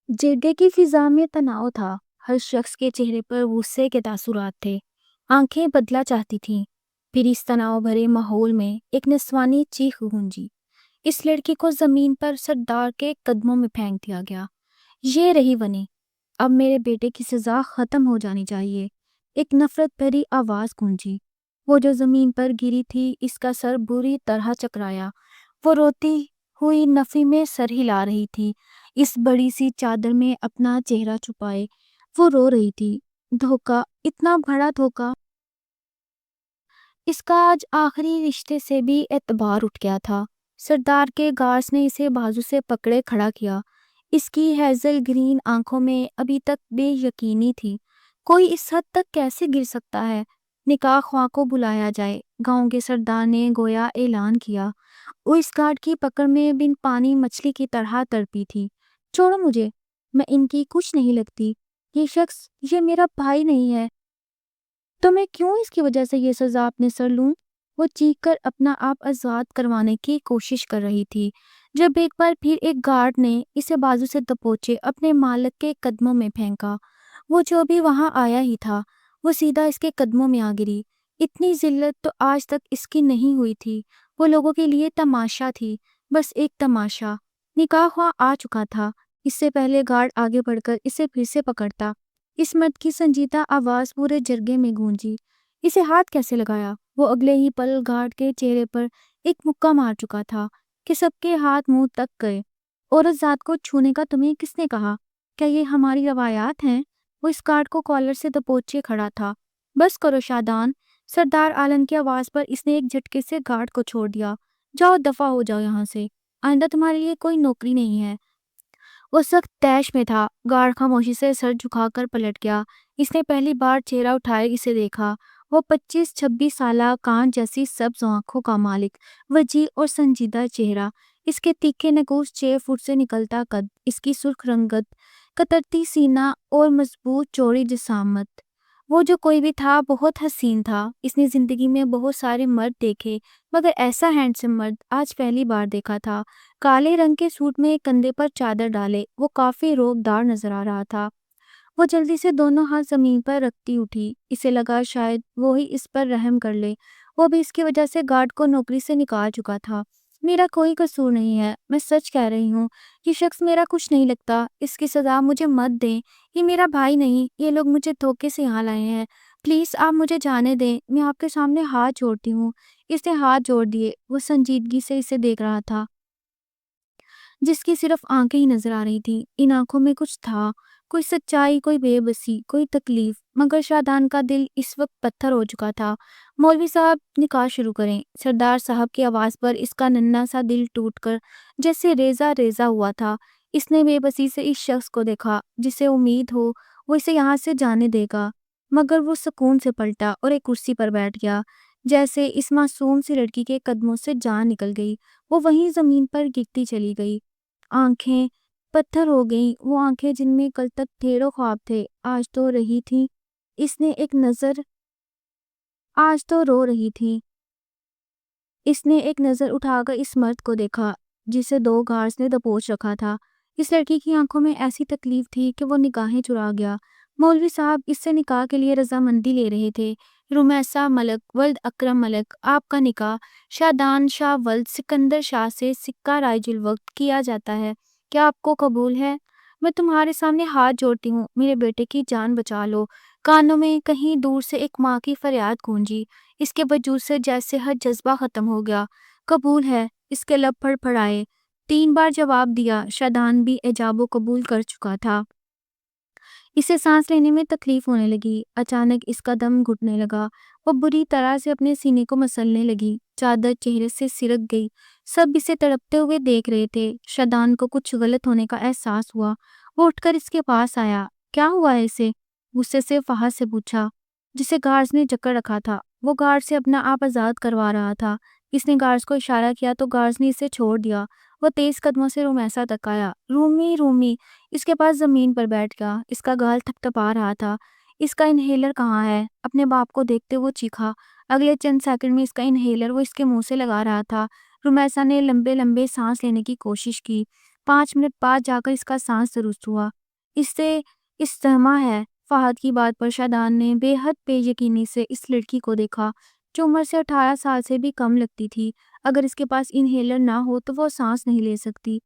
جرگے کی فضا میں تناؤ تھا، ہر شخص کے چہرے پر غصے کے تاثرات تھے، آنکھیں بدلا چاہتی تھیں۔ پھر اس تناؤ بھرے ماحول میں ایک نسوانی چیخ گونجی۔ اس لڑکی کو زمین پر سردار کے قدموں میں پھینک دیا گیا۔ یہ رہی ونی، اب میرے بیٹے کی سزا ختم ہو جانی چاہیے۔ ایک نفرت بھری آواز گونجی۔ وہ جو زمین پر گری تھی، اس کا سر بری طرح چکرایا۔ وہ روتی ہوئی نفی میں سر ہلا رہی تھی، اس بڑی سی چادر میں اپنا چہرہ چھپائے وہ رو رہی تھی۔ دھوکہ، اتنا بڑا دھوکہ! اس کا آج آخری رشتے سے بھی اعتبار اٹھ گیا تھا۔ سردار کے گارڈز نے اسے بازو سے پکڑے کھڑا کیا۔ اس کی ہیزل گرین آنکھوں میں ابھی تک بے یقینی تھی۔ کوئی اس حد تک کیسے گر سکتا ہے؟ نکاح خواہ کو بلایا جائے، گاؤں کے سردار نے گویا اعلان کیا۔ وہ اس گارڈ کی پکڑ میں بن پانی مچھلی کی طرح تڑپی تھی۔ چھوڑو مجھے، میں ان کی کچھ نہیں لگتی۔ یہ شخص، یہ میرا بھائی نہیں ہے، تو میں کیوں اس کی وجہ سے یہ سزا اپنے سر لوں؟ وہ چیخ کر اپنا آپ آزاد کروانے کی کوشش کر رہی تھی، جب ایک بار پھر ایک گارڈ نے اسے بازو سے دبوچے اپنے مالک کے قدموں میں پھینکا۔ وہ جو بھی وہاں آیا ہی تھا، وہ سیدھا اس کے قدموں میں آ گری۔ اتنی ذلت تو آج تک اس کی نہیں ہوئی تھی۔ وہ لوگوں کے لیے تماشا تھی، بس ایک تماشا۔ نکاح خواہ آ چکا تھا۔ اس سے پہلے گارڈ آگے بڑھ کر اسے پھر سے پکڑتا۔ اس مرد کی سنجیدہ آواز پورے جرگے میں گونجی۔ اسے ہاتھ کیسے لگایا؟ وہ اگلے ہی پل گارڈ کے چہرے پر ایک مکہ مار چکا تھا کہ سب کے ہاتھ منہ تک گئے۔ عورت ذات کو چھونے کا تمہیں کس نے کہا؟ کیا یہ ہماری روایات ہیں؟ وہ اس گارڈ کو کالر سے دبوچے کھڑا تھا۔ بس کرو شادان! سردار عالم کی آواز پر اس نے ایک جھٹکے سے گارڈ کو چھوڑ دیا۔ جاؤ، دفع ہو جاؤ یہاں سے، آئندہ تمہارے لیے کوئی نوکری نہیں ہے۔ وہ سخت طیش میں تھا۔ گارڈ خاموشی سے سر جھکا کر پلٹ گیا۔ اس نے پہلی بار چہرہ اٹھائے اسے دیکھا۔ وہ 25-26 سالہ کانچ جیسی سبز آنکھوں کا مالک، وجیح اور سنجیدہ چہرہ، اس کے تیکھے نکوش 6 فٹ سے نکلتا قد، اس کی سرخ رنگت، کترتی سینہ اور مضبوط چوڑی جسامت۔ وہ جو کوئی بھی تھا بہت حسین تھا۔ اس نے زندگی میں بہت سارے مرد دیکھے، مگر ایسا ہینڈسم مرد آج پہلی بار دیکھا تھا۔ کالے رنگ کے سوٹ میں کندھے پر چادر ڈالے وہ کافی روبدار نظر آ رہا تھا۔ وہ جلدی سے دونوں ہاتھ زمین پر رکھتی اٹھی۔ اسے لگا شاید وہی اس پر رحم کر لے۔ وہ بھی اس کی وجہ سے گارڈ کو نوکری سے نکال چکا تھا۔ میرا کوئی قصور نہیں ہے، میں سچ کہہ رہی ہوں۔ یہ شخص میرا کچھ نہیں لگتا۔ اس کی سزا مجھے مت دیں۔ یہ میرا بھائی نہیں، یہ لوگ مجھے دھوکے سے یہاں لائے ہیں۔ پلیز آپ مجھے جانے دیں، میں آپ کے سامنے ہاتھ جوڑتی ہوں۔ اس نے ہاتھ جوڑ دیے۔ وہ سنجیدگی سے اسے دیکھ رہا تھا، جس کی صرف آنکھیں ہی نظر آ رہی تھی۔ ان آنکھوں میں کچھ تھا، کوئی سچائی، کوئی بے بسی، کوئی تکلیف، مگر شادان کا دل اس وقت پتھر ہو چکا تھا۔ مولوی صاحب، نکاح شروع کریں۔ سردار صاحب کی آواز پر اس کا ننھا سا دل ٹوٹ کر جیسے ریزہ ریزہ ہوا تھا۔ اس نے بے بسی سے اس شخص کو دیکھا جسے امید ہو وہ اسے یہاں سے جانے دے گا، مگر وہ سکون سے پلٹا اور ایک کرسی پر بیٹھ گیا، جیسے اس معصوم سی لڑکی کے قدموں سے جان نکل گئی۔ وہ وہیں زمین پر گرتی چلی گئی۔ آنکھیں پتھر ہو گئیں، وہ آنکھیں جن میں کل تک ڈھیروں خواب تھے آج تو رہی تھیں۔ آج تو رو رہی تھی۔ اس نے ایک نظر اٹھا کر اس مرد کو دیکھا جسے 2 گارڈز نے دبوچ رکھا تھا۔ اس لڑکی کی آنکھوں میں ایسی تکلیف تھی کہ وہ نگاہیں چرا گیا۔ مولوی صاحب اس سے نکاح کے لیے رضامندی لے رہے تھے۔ رمیسا ملک ولد اکرم ملک، آپ کا نکاح شادان شاہ ولد سکندر شاہ سے سکہ رائج الوقت کیا جاتا ہے، کیا آپ کو قبول ہے؟ میں تمہارے سامنے ہاتھ جوڑتی ہوں، میرے بیٹے کی جان بچا لو۔ کانوں میں کہیں دور سے ایک ماں کی فریاد گونجی۔ اس کے وجود سے جیسے ہر جذبہ ختم ہو گیا۔ قبول ہے، اس کے لب پھڑ پھڑائے۔ 3 بار جواب دیا۔ شادان بھی ایجاب و قبول کر چکا تھا۔ اسے سانس لینے میں تکلیف ہونے لگی۔ اچانک اس کا دم گھٹنے لگا۔ وہ بری طرح سے اپنے سینے کو مسلنے لگی۔ چادر چہرے سے سرک گئی۔ سب اسے تڑپتے ہوئے دیکھ رہے تھے۔ شادان کو کچھ غلط ہونے کا احساس ہوا۔ وہ اٹھ کر اس کے پاس آیا۔ کیا ہوا ہے اسے؟ غصے سے فہد سے پوچھا، جسے گارڈز نے جکڑ رکھا تھا۔ وہ گارڈ سے اپنا آپ آزاد کروا رہا تھا۔ اس نے گارڈز کو اشارہ کیا تو گارڈز نے اسے چھوڑ دیا۔ وہ تیز قدموں سے رمیسا تک آیا۔ رومی رومی اس کے پاس زمین پر بیٹھ گیا۔ اس کا گال تھپ تھپا رہا تھا۔ اس کا انہیلر کہاں ہے؟ اپنے باپ کو دیکھتے وہ چیخا۔ اگلے چند سیکنڈ میں اس کا انہیلر وہ اس کے منہ سے لگا رہا تھا۔ رمیسا نے لمبے لمبے سانس لینے کی کوشش کی۔ 5 منٹ بعد جا کر اس کا سانس درست ہوا۔ اس سے استحما ہے۔ فہد کی بات پر شادان نے بے حد بے یقینی سے اس لڑکی کو دیکھا جو عمر سے 18 سال سے بھی کم لگتی تھی۔ اگر اس کے پاس انہیلر نہ ہو تو وہ سانس نہیں لے سکتی۔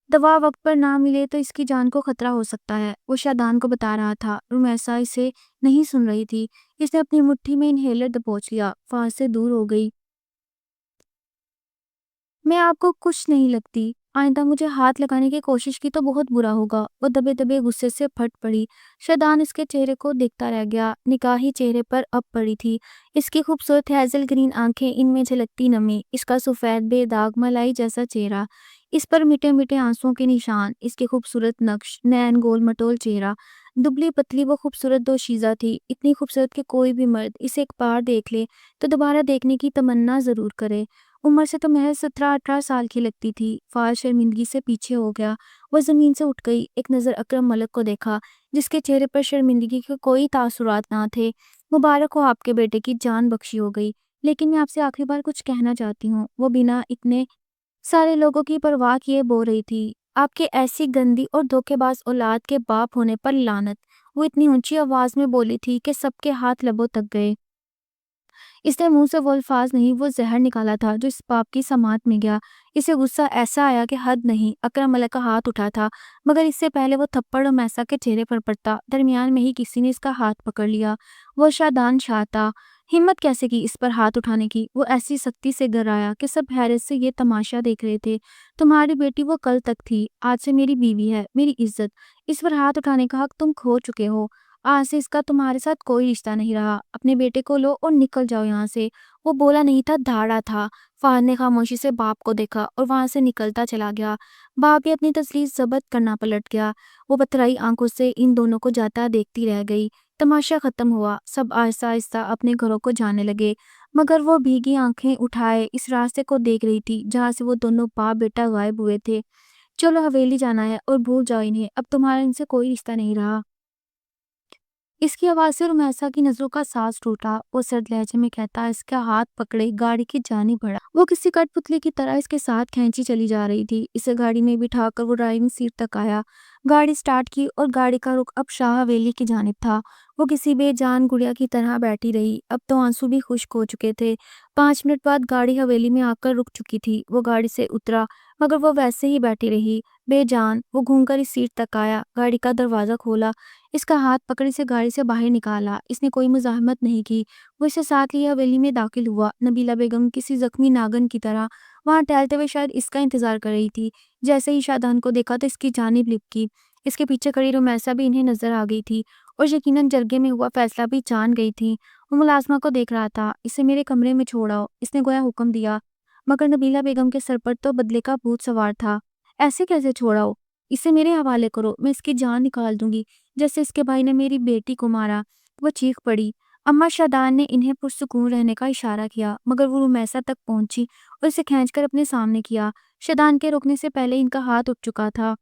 دوا وقت پر نہ ملے تو اس کی جان کو خطرہ ہو سکتا ہے، وہ شادان کو بتا رہا تھا۔ رمیسا اسے نہیں سن رہی تھی۔ اس نے اپنی مٹھی میں انہیلر دبوچ لیا، فہد سے دور ہو گئی۔ میں آپ کو کچھ نہیں لگتی، آئندہ مجھے ہاتھ لگانے کی کوشش کی تو بہت برا ہوگا، وہ دبے دبے غصے سے پھٹ پڑی۔ شادان اس کے چہرے کو دیکھتا رہ گیا، نگاہی چہرے پر اب پڑی تھی۔ اس کی خوبصورت ہیزل گرین آنکھیں، ان میں جھلکتی نمی، اس کا سفید بے داغ ملائی جیسا چہرہ، اس پر میٹھے میٹھے آنسوں کے نشان، اس کے خوبصورت نقش نین گول مٹول چہرہ، دبلی پتلی وہ خوبصورت دوشیزہ تھی، اتنی خوبصورت کہ کوئی بھی مرد اسے ایک بار دیکھ لے تو دوبارہ دیکھنے کی تمنا ضرور کرے۔ عمر سے تو محض 17-18 سال کی لگتی تھی۔ فہد شرمندگی سے پیچھے ہو گیا، وہ زمین سے اٹھ گئی، ایک نظر اکرم ملک کو دیکھا جس کے چہرے پر شرمندگی کے کوئی تاثرات نہ تھے۔ مبارک ہو، آپ کے بیٹے کی جان بخشی ہو گئی، لیکن میں آپ سے آخری بار کچھ کہنا چاہتی ہوں۔ وہ بنا اتنے سارے لوگوں کی پرواہ کیے بول رہی تھی، آپ کے ایسی گندی اور دھوکے باز اولاد کے باپ ہونے پر لعنت۔ وہ اتنی اونچی آواز میں بولی تھی کہ سب کے ہاتھ لبوں تک گئے۔ اس نے منہ سے وہ الفاظ نہیں، وہ زہر نکالا تھا جو اس باپ کی سماعت میں گیا۔ اسے غصہ ایسا آیا کہ حد نہیں۔ اکرم ملک کا ہاتھ اٹھا تھا، مگر اس سے پہلے وہ تھپڑ رمیسا کے چہرے پر پڑتا، درمیان میں ہی کسی نے اس کا ہاتھ پکڑ لیا۔ وہ شادان شاہ تھا۔ ہمت کیسے کی اس پر ہاتھ اٹھانے کی؟ وہ ایسی سختی سے گر آیا کہ سب حیرت سے یہ تماشا دیکھ رہے تھے۔ تمہاری بیٹی وہ کل تک تھی، آج سے میری بیوی ہے، میری عزت۔ اس پر ہاتھ اٹھانے کا حق تم کھو چکے ہو۔ آج سے اس کا تمہارے ساتھ کوئی رشتہ نہیں رہا۔ اپنے بیٹے کو لو اور نکل جاؤ یہاں سے۔ وہ بولا نہیں تھا، دھاڑا تھا۔ فہد نے خاموشی سے باپ کو دیکھا اور وہاں سے نکلتا چلا گیا۔ باپ بھی اپنی تسلیم ضبط کرنا پلٹ گیا۔ وہ پتھرائی آنکھوں سے ان دونوں کو جاتا دیکھتی رہ گئی۔ تماشا ختم ہوا، سب آہستہ آہستہ اپنے گھروں کو جانے لگے، مگر وہ بھیگی آنکھیں اٹھائے اس راستے کو دیکھ رہی تھی جہاں سے وہ دونوں باپ بیٹا غائب ہوئے تھے۔ چلو حویلی جانا ہے اور بھول جاؤ انہیں، اب تمہارا ان سے کوئی رشتہ نہیں رہا۔ اس کی آواز سے رمیسا کی نظروں کا سانس ٹوٹا۔ وہ سرد لہجے میں کہتا، اس کا ہاتھ پکڑے گاڑی کی جانب بڑھا۔ وہ کسی کٹ پتلی کی طرح اس کے ساتھ کھینچی چلی جا رہی تھی۔ اسے گاڑی میں بٹھا کر وہ ڈرائیونگ سیٹ تک آیا، گاڑی سٹارٹ کی اور گاڑی کا رخ اب شاہ حویلی کی جانب تھا۔ وہ کسی بے جان گڑیا کی طرح بیٹھی رہی، اب تو آنسو بھی خشک ہو چکے تھے۔ 5 منٹ بعد گاڑی حویلی میں آ کر رک چکی تھی۔ وہ گاڑی سے اترا، مگر وہ ویسے ہی بیٹھی رہی بے جان۔ وہ گھوم کر اس سیٹ تک آیا، گاڑی کا دروازہ کھولا، اس کا ہاتھ پکڑ اسے گاڑی سے باہر نکالا۔ اس نے کوئی مزاحمت نہیں کی، وہ اسے ساتھ لیے حویلی میں داخل ہوا۔ نبیلہ بیگم کسی زخمی ناگن کی طرح وہاں ٹہلتے ہوئے شاید اس کا انتظار کر رہی تھی۔ جیسے ہی شادان کو دیکھا تو اس کی جانب لپکی۔ اس کے پیچھے کھڑی رمیسا بھی انہیں نظر آ گئی تھی اور یقیناً جرگے میں ہوا فیصلہ بھی جان گئی تھی۔ وہ ملازمہ کو دیکھ رہا تھا، اسے میرے کمرے میں چھوڑاؤ، اس نے گویا حکم دیا، مگر نبیلہ بیگم کے سر پر تو بدلے کا بھوت سوار تھا۔ ایسے کیسے چھوڑاؤ؟ اسے میرے حوالے کرو، میں اس کی جان نکال دوں گی جیسے اس کے بھائی نے میری بیٹی کو مارا۔ وہ چیخ پڑی۔ اما شادان نے انہیں پرسکون رہنے کا اشارہ کیا، مگر وہ رمیسا تک پہنچی اور اسے کھینچ کر اپنے سامنے کیا۔ شادان کے رکنے سے پہلے ان کا ہاتھ اٹھ چکا تھا۔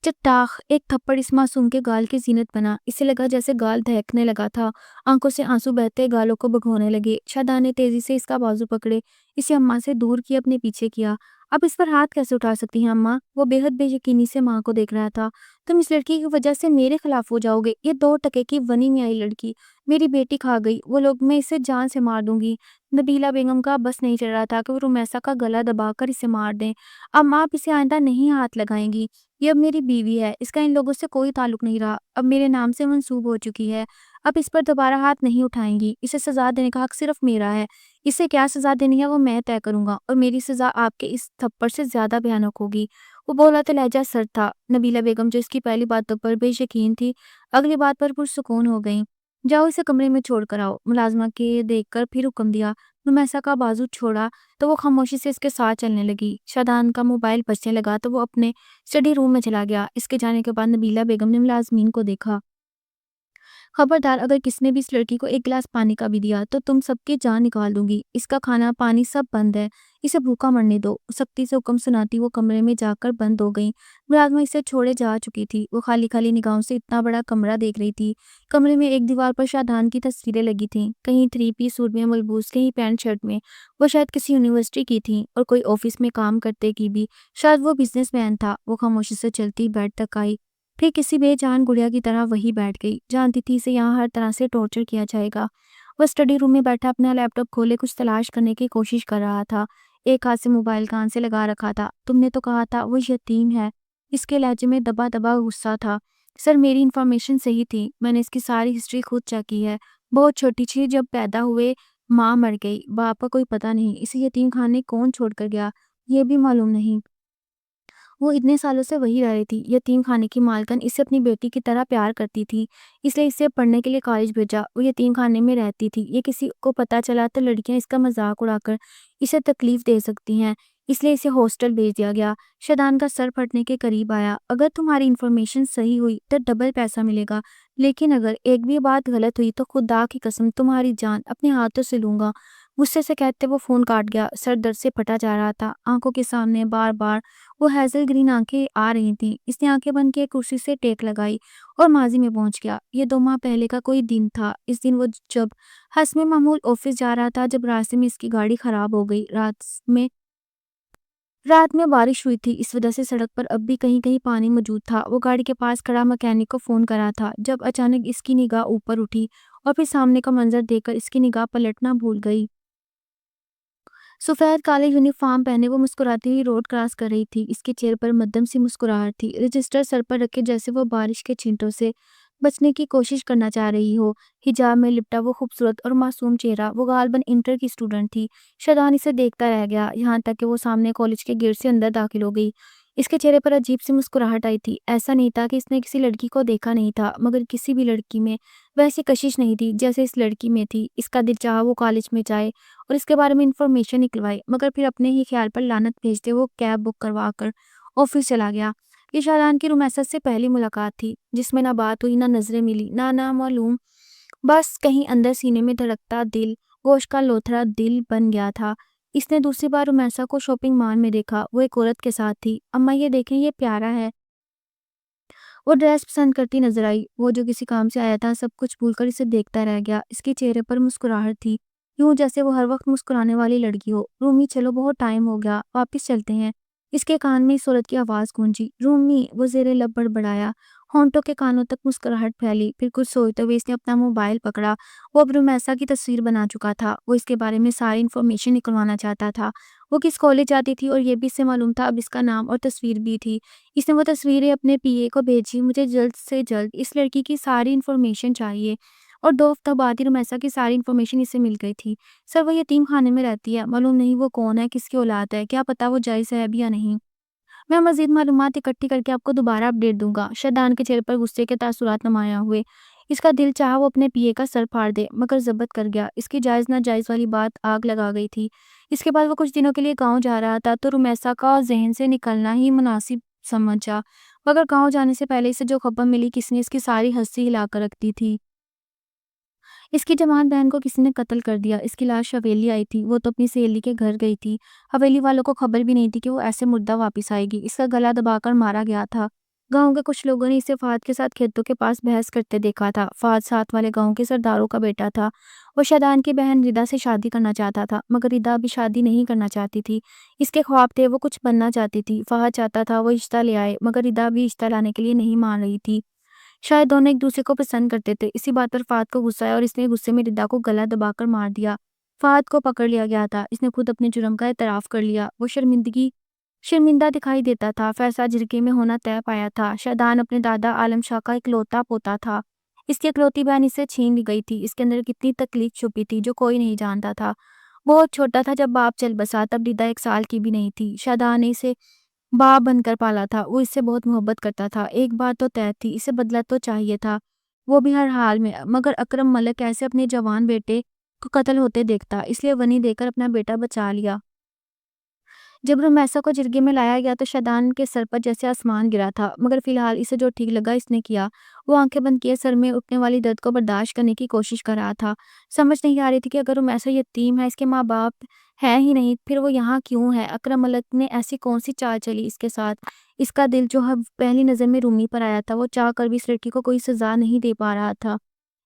چٹاخ! ایک تھپڑ اس معصوم کے گال کی زینت بنا۔ اسے لگا جیسے گال دہکنے لگا تھا، آنکھوں سے آنسو بہتے گالوں کو بھگونے لگے۔ شادان نے تیزی سے اس کا بازو پکڑے، اسے اماں سے دور کی اپنے پیچھے کیا۔ اب اس پر ہاتھ کیسے اٹھا سکتی ہیں اماں؟ وہ بے حد بے یقینی سے ماں کو دیکھ رہا تھا۔ تم اس لڑکی کی وجہ سے میرے خلاف ہو جاؤ گے، یہ 2 ٹکے کی ونی میں آئی لڑکی میری بیٹی کھا گئی، وہ لوگ، میں اسے جان سے مار دوں گی۔ نبیلہ بیگم کا بس نہیں چل رہا تھا کہ وہ رمیسا کا گلا دبا کر اسے مار دیں۔ اماں، آپ اسے آئندہ نہیں ہاتھ لگائیں گی، یہ اب میری بیوی ہے، اس کا ان لوگوں سے کوئی تعلق نہیں رہا، اب میرے نام سے منسوب ہو چکی ہے، اب اس پر دوبارہ ہاتھ نہیں اٹھائیں گی۔ اسے سزا دینے کا حق صرف میرا ہے، اسے کیا سزا دینی ہے وہ میں طے کروں گا، اور میری سزا آپ کے اس تھپڑ سے زیادہ بھیانک ہوگی۔ وہ بولا تو لہجہ سرد تھا۔ نبیلہ بیگم جو اس کی پہلی باتوں پر بے یقین تھی، اگلی بات پر پرسکون ہو گئیں۔ جاؤ اسے کمرے میں چھوڑ کر آؤ، ملازمہ کے دیکھ کر پھر حکم دیا۔ رمیسا کا بازو چھوڑا تو وہ خاموشی سے اس کے ساتھ چلنے لگی۔ شادان کا موبائل بجنے لگا تو وہ اپنے اسٹڈی روم میں چلا گیا۔ اس کے جانے کے بعد نبیلہ بیگم نے ملازمین کو دیکھا۔ خبردار، اگر کسی نے بھی اس لڑکی کو ایک گلاس پانی کا بھی دیا تو تم سب کی جان نکال دوں گی۔ اس کا کھانا پانی سب بند ہے، اسے بھوکا مرنے دو۔ سختی سے حکم سناتی وہ کمرے میں جا کر بند ہو گئی۔ ملازمہ اسے چھوڑے جا چکی تھی۔ وہ خالی خالی نگاہوں سے اتنا بڑا کمرہ دیکھ رہی تھی۔ کمرے میں ایک دیوار پر شادان کی تصویریں لگی تھیں، کہیں 3 پیس سوٹ میں ملبوس، کہیں پینٹ شرٹ میں۔ وہ شاید کسی یونیورسٹی کی تھی اور کوئی آفس میں کام کرتے کی بھی، شاید وہ بزنس مین تھا۔ وہ خاموشی سے چلتی بیڈ تک آئی، پھر کسی بے جان گڑیا کی طرح وہی بیٹھ گئی۔ جانتی تھی اسے یہاں ہر طرح سے ٹارچر کیا جائے گا۔ وہ اسٹڈی روم میں بیٹھا اپنا لیپ ٹاپ کھولے کچھ تلاش کرنے کی کوشش کر رہا تھا۔ ایک ہاتھ سے موبائل کان سے لگا رکھا تھا۔ تم نے تو کہا تھا وہ یتیم ہے۔ اس کے لہجے میں دبا دبا غصہ تھا۔ سر، میری انفارمیشن صحیح تھی، میں نے اس کی ساری ہسٹری خود چیک کی ہے۔ بہت چھوٹی تھی جب پیدا ہوئے، ماں مر گئی، باپ کا کوئی پتہ نہیں، اسے یتیم خانے کون چھوڑ کر گیا یہ بھی معلوم نہیں۔ وہ اتنے سالوں سے وہی رہ رہی تھی۔ یتیم خانے کی مالکن اسے اپنی بیٹی کی طرح پیار کرتی تھی، اس لیے اسے پڑھنے کے لیے کالج بھیجا۔ وہ یتیم خانے میں رہتی تھی، یہ کسی کو پتہ چلا تو لڑکیاں اس کا مذاق اڑا کر اسے تکلیف دے سکتی ہیں، اس لیے اسے ہاسٹل بھیج دیا گیا۔ شادان کا سر پھٹنے کے قریب آیا۔ اگر تمہاری انفارمیشن صحیح ہوئی تو ڈبل پیسہ ملے گا، لیکن اگر ایک بھی بات غلط ہوئی تو خدا کی قسم تمہاری جان اپنے ہاتھوں سے لوں گا۔ غصے سے کہتے وہ فون کاٹ گیا۔ سر درد سے پھٹا جا رہا تھا، آنکھوں کے سامنے بار بار وہ ہیزل گرین آنکھیں آ رہی تھیں۔ اس نے آنکھیں بند کے کرسی سے ٹیک لگائی اور ماضی میں پہنچ گیا۔ یہ 2 ماہ پہلے کا کوئی دن تھا۔ اس دن وہ جب حسب معمول آفس جا رہا تھا، جب راستے میں اس کی گاڑی خراب ہو گئی۔ رات میں بارش ہوئی تھی، اس وجہ سے سڑک پر اب بھی کہیں کہیں پانی موجود تھا۔ وہ گاڑی کے پاس کھڑا مکینک کو فون کر رہا تھا جب اچانک اس کی نگاہ اوپر اٹھی اور پھر سامنے کا منظر دیکھ کر اس کی نگاہ پلٹنا بھول گئی۔ سفید کالے یونیفارم پہنے وہ مسکراتی ہوئی روڈ کراس کر رہی تھی۔ اس کے چہرے پر مدھم سی مسکراہٹ تھی، رجسٹر سر پر رکھے جیسے وہ بارش کے چھینٹوں سے بچنے کی کوشش کرنا چاہ رہی ہو۔ حجاب میں لپٹا وہ خوبصورت اور معصوم چہرہ، وہ غالباً انٹر کی اسٹوڈنٹ تھی۔ شادان اسے دیکھتا رہ گیا یہاں تک کہ وہ سامنے کالج کے گیٹ سے اندر داخل ہو گئی۔ اس کے چہرے پر عجیب سی مسکراہٹ آئی تھی۔ ایسا نہیں تھا کہ اس نے کسی لڑکی کو دیکھا نہیں تھا، مگر کسی بھی لڑکی میں ویسی کشش نہیں تھی جیسے اس لڑکی میں تھی۔ اس کا دل چاہا وہ کالج میں جائے اور اس کے بارے میں انفارمیشن نکلوائے، مگر پھر اپنے ہی خیال پر لعنت بھیجتے وہ کیب بک کروا کر آفس چلا گیا۔ یہ شادان کی رومیسا سے پہلی ملاقات تھی، جس میں نہ بات ہوئی، نہ نظریں ملی، نہ معلوم، بس کہیں اندر سینے میں دھڑکتا دل، گوشت کا لوتھڑا دل بن گیا تھا۔ اس نے دوسری بار رومیسا کو شاپنگ مال میں دیکھا، وہ ایک عورت کے ساتھ تھی۔ اماں یہ دیکھیں، یہ پیارا ہے۔ وہ ڈریس پسند کرتی نظر آئی۔ وہ جو کسی کام سے آیا تھا سب کچھ بھول کر اسے دیکھتا رہ گیا۔ اس کے چہرے پر مسکراہٹ تھی، یوں جیسے وہ ہر وقت مسکرانے والی لڑکی ہو۔ رومی، چلو بہت ٹائم ہو گیا، واپس چلتے ہیں۔ اس کے کان میں اس عورت کی آواز گونجی۔ رومی، وہ زیر لب بڑبڑایا، ہونٹوں کے کانوں تک مسکراہٹ پھیلی۔ پھر کچھ سوچتے ہوئے اس نے اپنا موبائل پکڑا۔ وہ اب رومیسا کی تصویر بنا چکا تھا۔ وہ اس کے بارے میں ساری انفارمیشن نکلوانا چاہتا تھا، وہ کس کالج جاتی تھی، اور یہ بھی اس سے معلوم تھا اب اس کا نام اور تصویر بھی تھی۔ اس نے وہ تصویریں اپنے پی اے کو بھیجی۔ مجھے جلد سے جلد اس لڑکی کی ساری انفارمیشن چاہیے، اور 2 ہفتہ بعد ہی رومیسا کی ساری انفارمیشن اسے مل گئی تھی۔ سر، وہ یتیم خانے میں رہتی ہے، معلوم نہیں وہ کون ہے، کس کی اولاد ہے، کیا پتا وہ جائز ہے بھی یا نہیں۔ میں مزید معلومات اکٹھی کر کے آپ کو دوبارہ اپڈیٹ دوں گا۔ شادان کے چہرے پر غصے کے تاثرات نمایاں ہوئے۔ اس کا دل چاہا وہ اپنے پی اے کا سر پھاڑ دے، مگر ضبط کر گیا۔ اس کی جائز ناجائز والی بات آگ لگا گئی تھی۔ اس کے بعد وہ کچھ دنوں کے لیے گاؤں جا رہا تھا تو رومیسا کا ذہن سے نکلنا ہی مناسب سمجھا، مگر گاؤں جانے سے پہلے اسے جو خبر ملی کسی نے اس کی ساری ہستی ہلا کر رکھ دی تھی۔ اس کی جوان بہن کو کسی نے قتل کر دیا۔ اس کی لاش حویلی آئی تھی، وہ تو اپنی سہیلی کے گھر گئی تھی۔ حویلی والوں کو خبر بھی نہیں تھی کہ وہ ایسے مردہ واپس آئے گی۔ اس کا گلا دبا کر مارا گیا تھا۔ گاؤں کے کچھ لوگوں نے اسے فہد کے ساتھ کھیتوں کے پاس بحث کرتے دیکھا تھا۔ فہد ساتھ والے گاؤں کے سرداروں کا بیٹا تھا۔ وہ شادان کی بہن ردا سے شادی کرنا چاہتا تھا، مگر ردا بھی شادی نہیں کرنا چاہتی تھی۔ اس کے خواب تھے، وہ کچھ بننا چاہتی تھی۔ فہد چاہتا تھا وہ رشتہ لے آئے، مگر ردا بھی رشتہ لانے کے لیے نہیں مان رہی تھی۔ شاید دونوں ایک دوسرے کو پسند کرتے تھے، اسی بات پر فہد کو غصہ آیا اور اس نے غصے میں ردا کو گلا دبا کر مار دیا۔ فہد کو پکڑ لیا گیا تھا، اس نے خود اپنے جرم کا اعتراف کر لیا۔ وہ شرمندہ دکھائی دیتا تھا۔ فیصلہ جرگے میں ہونا طے پایا تھا۔ شادان اپنے دادا عالم شاہ کا اکلوتا پوتا تھا۔ اس کی اکلوتی بہن اسے چھین لی گئی تھی۔ اس کے اندر کتنی تکلیف چھپی تھی جو کوئی نہیں جانتا تھا۔ بہت چھوٹا تھا جب باپ چل بسا، تب ردا 1 سال کی بھی نہیں تھی۔ شادان نے اسے باپ بن کر پالا تھا۔ وہ اس سے بہت محبت کرتا تھا۔ ایک بات تو طے تھی، اسے بدلہ تو چاہیے تھا، وہ بھی ہر حال میں، مگر اکرم ملک کیسے اپنے جوان بیٹے کو قتل ہوتے دیکھتا، اس لیے ونی دے کر اپنا بیٹا بچا لیا۔ جب رمیسا کو جرگے میں لایا گیا تو شادان کے سر پر جیسے آسمان گرا تھا، مگر فی الحال اسے جو ٹھیک لگا اس نے کیا۔ وہ آنکھیں بند کیے سر میں اٹھنے والی درد کو برداشت کرنے کی کوشش کر رہا تھا۔ سمجھ نہیں آ رہی تھی کہ اگر رمیسا یتیم ہے، اس کے ماں باپ ہے ہی نہیں، پھر وہ یہاں کیوں ہے؟ اکرم ملک نے ایسی کون سی چال چلی اس کے ساتھ؟ اس کا دل جو پہلی نظر میں رومی پر آیا تھا، وہ چاہ کر بھی اس لڑکی کو کوئی سزا نہیں دے پا رہا تھا۔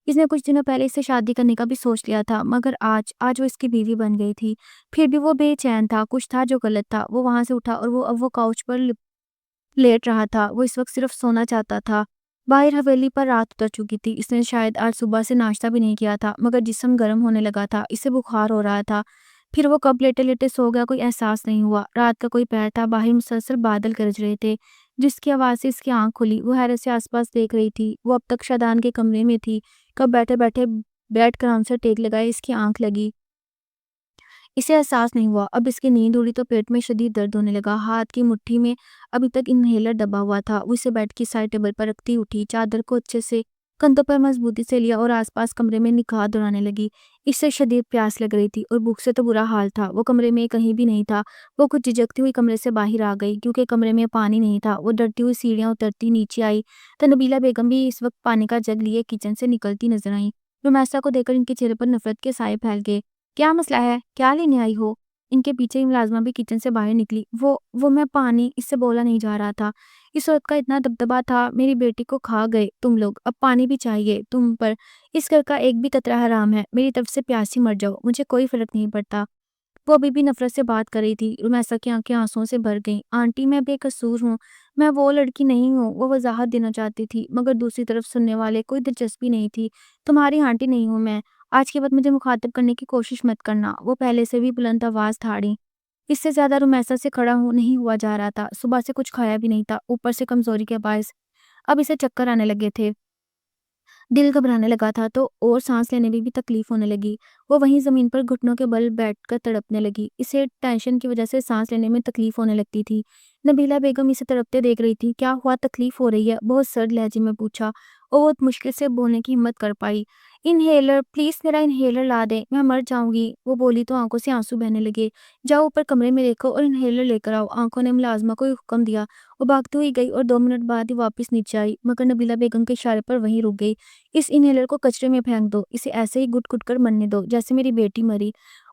اس نے کچھ دنوں پہلے اس سے شادی کرنے کا بھی سوچ لیا تھا، مگر آج وہ اس کی بیوی بن گئی تھی۔ پھر بھی وہ بے چین تھا، کچھ تھا جو غلط تھا۔ وہ وہاں سے اٹھا اور اب وہ کاؤچ پر لیٹ رہا تھا۔ وہ اس وقت صرف سونا چاہتا تھا۔ باہر حویلی پر رات اتر چکی تھی۔ اس نے شاید آج صبح سے ناشتہ بھی نہیں کیا تھا، مگر جسم گرم ہونے لگا تھا، اسے بخار ہو رہا تھا۔ پھر وہ کب لیٹے لیٹے سو گیا، کوئی احساس نہیں ہوا۔ رات کا کوئی پہر تھا، باہر مسلسل بادل گرج رہے تھے، جس کی آواز سے اس کی آنکھ کھلی۔ وہ حیرت سے آس پاس دیکھ رہی تھی۔ وہ اب تک شادان کے کمرے میں تھی، کب بیٹھے بیٹھے بیٹھ کر سے ٹیک لگائے اس کی آنکھ لگی۔ اسے احساس نہیں ہوا۔ اب اس کی نیند اڑی تو پیٹ میں شدید درد ہونے لگا۔ ہاتھ کی مٹھی میں ابھی تک انہیلر دبا ہوا تھا۔ وہ اسے بیڈ کی سائڈ ٹیبل پر رکھتی اٹھی، چادر کو اچھے سے کندھوں پر مضبوطی سے لیا اور آس پاس کمرے میں نگاہ دوڑانے لگی۔ اس سے شدید پیاس لگ رہی تھی اور بھوک سے تو برا حال تھا۔ وہ کمرے میں کہیں بھی نہیں تھا۔ وہ کچھ جھجکتی ہوئی کمرے سے باہر آ گئی، کیونکہ کمرے میں پانی نہیں تھا۔ وہ ڈرتی ہوئی سیڑھیاں اترتی نیچے آئی تو نبیلہ بیگم بھی اس وقت پانی کا جگ لیے کچن سے نکلتی نظر آئیں۔ رمیسا کو دیکھ کر ان کے چہرے پر نفرت کے سائے پھیل گئے۔ کیا مسئلہ ہے؟ کیا لینے آئی ہو؟ ان کے پیچھے ہی ملازمہ بھی کچن سے باہر نکلی۔ وہ میں پانی، اس سے بولا نہیں جا رہا تھا۔ اس عورت کا اتنا دبدبا تھا، میری بیٹی کو کھا گئے تم لوگ، اب پانی بھی چاہیے تم پر۔ اس گھر کا ایک بھی قطرہ حرام ہے، میری طرف سے پیاسی مر جاؤ، مجھے کوئی فرق نہیں پڑتا۔ وہ ابھی بھی نفرت سے بات کر رہی تھی۔ رمیسا کی آنکھیں آنسوؤں سے بھر گئیں۔ آنٹی میں بے قصور ہوں، میں وہ لڑکی نہیں ہوں۔ وہ وضاحت دینا چاہتی تھی، مگر دوسری طرف سننے والے کوئی دلچسپی نہیں تھی۔ تمہاری آنٹی نہیں ہوں میں، آج کے بعد مجھے مخاطب کرنے کی کوشش مت کرنا۔ وہ پہلے سے بھی بلند آواز تھاڑی۔ اس سے زیادہ رمیسا سے کھڑا نہیں ہوا جا رہا تھا۔ صبح سے کچھ کھایا بھی نہیں تھا، اوپر سے کمزوری کے باعث اب اسے چکر آنے لگے تھے، دل گھبرانے لگا تھا تو اور سانس لینے میں بھی تکلیف ہونے لگی۔ وہ وہیں زمین پر گھٹنوں کے بل بیٹھ کر تڑپنے لگی۔ اسے ٹینشن کی وجہ سے سانس لینے میں تکلیف ہونے لگتی تھی۔ نبیلہ بیگم اسے تڑپتے دیکھ رہی تھی۔ کیا ہوا، تکلیف ہو رہی ہے؟ بہت سرد لہجے میں پوچھا۔ وہ بہت مشکل سے بولنے کی ہمت کر پائی۔ انہیلر، پلیز میرا انہیلر لا دیں، میں مر جاؤں گی۔ وہ بولی تو آنکھوں سے آنسو بہنے لگے۔ جاؤ اوپر کمرے میں دیکھو اور انہیلر لے کر آؤ۔ آنکھوں نے ملازمہ کو حکم دیا۔ وہ بھاگتی ہوئی گئی اور 2 منٹ بعد ہی واپس نیچے آئی، مگر نبیلہ بیگم کے اشارے پر وہیں رک گئی۔ اس انہیلر کو کچرے میں پھینک دو، اسے ایسے ہی گٹ گٹ کر مرنے دو جیسے میری بیٹی مری۔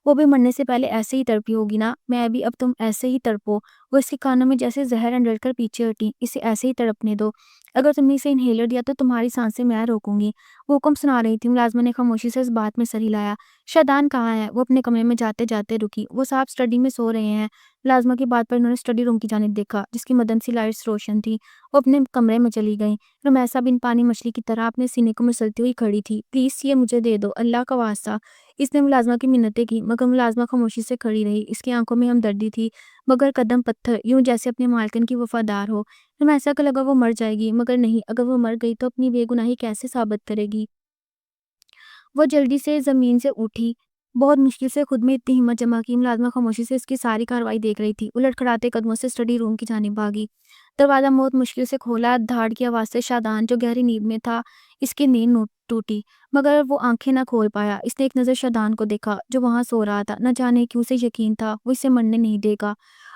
وہ بھی مرنے سے پہلے ایسے ہی تڑپی ہوگی نا، میں بھی، اب تم ایسے ہی تڑپو۔ وہ اس کے کانوں میں جیسے زہر انڈل کر پیچھے ہٹی۔ اسے ایسے ہی تڑپنے دو، اگر تم نے اسے انہیلر دیا تو تمہاری سانسیں میں روکوں گی۔ وہ حکم سنا رہی تھی۔ ملازمہ نے خاموشی سے اس بات میں سر ہلایا۔ شادان کہاں ہے؟ وہ اپنے کمرے میں جاتے جاتے رکی۔ وہ صاحب اسٹڈی میں سو رہے ہیں۔ ملازمہ کی بات پر انہوں نے اسٹڈی روم کی جانب دیکھا، جس کی مدن سی لائٹس روشن تھی۔ وہ اپنے کمرے میں چلی گئیں۔ رمیسا بن پانی مچھلی کی طرح اپنے سینے کو مسلتی ہوئی کھڑی تھی۔ پلیز یہ مجھے دے دو، اللہ کا واسطہ، اس نے ملازمہ کی منتیں کی، مگر ملازمہ خاموشی سے کھڑی رہی۔ اس کی آنکھوں میں ہمدردی تھی، مگر قدم پتھر، یوں جیسے اپنے مالکن کی وفادار ہو۔ رمیسا کو لگا وہ مر جائے گی، مگر نہیں، اگر وہ مر گئی تو اپنی بے گناہی کیسے ثابت کرے گی؟ وہ جلدی سے زمین سے اٹھی، بہت مشکل سے خود میں اتنی ہمت جمع کی۔ ملازمہ خاموشی سے اس کی ساری کارروائی دیکھ رہی تھی۔ وہ لڑکھڑاتے قدموں سے اسٹڈی روم کی جانب بھاگی، دروازہ بہت مشکل سے کھولا۔ دھاڑ کی آواز سے شادان، جو گہری نیند میں تھا، اس کی نیند ٹوٹی، مگر وہ آنکھیں نہ کھول پایا۔ اس نے ایک نظر شادان کو دیکھا، جو وہاں سو رہا تھا۔ نہ جانے کیوں اسے یقین تھا وہ اسے مرنے نہیں دے گا۔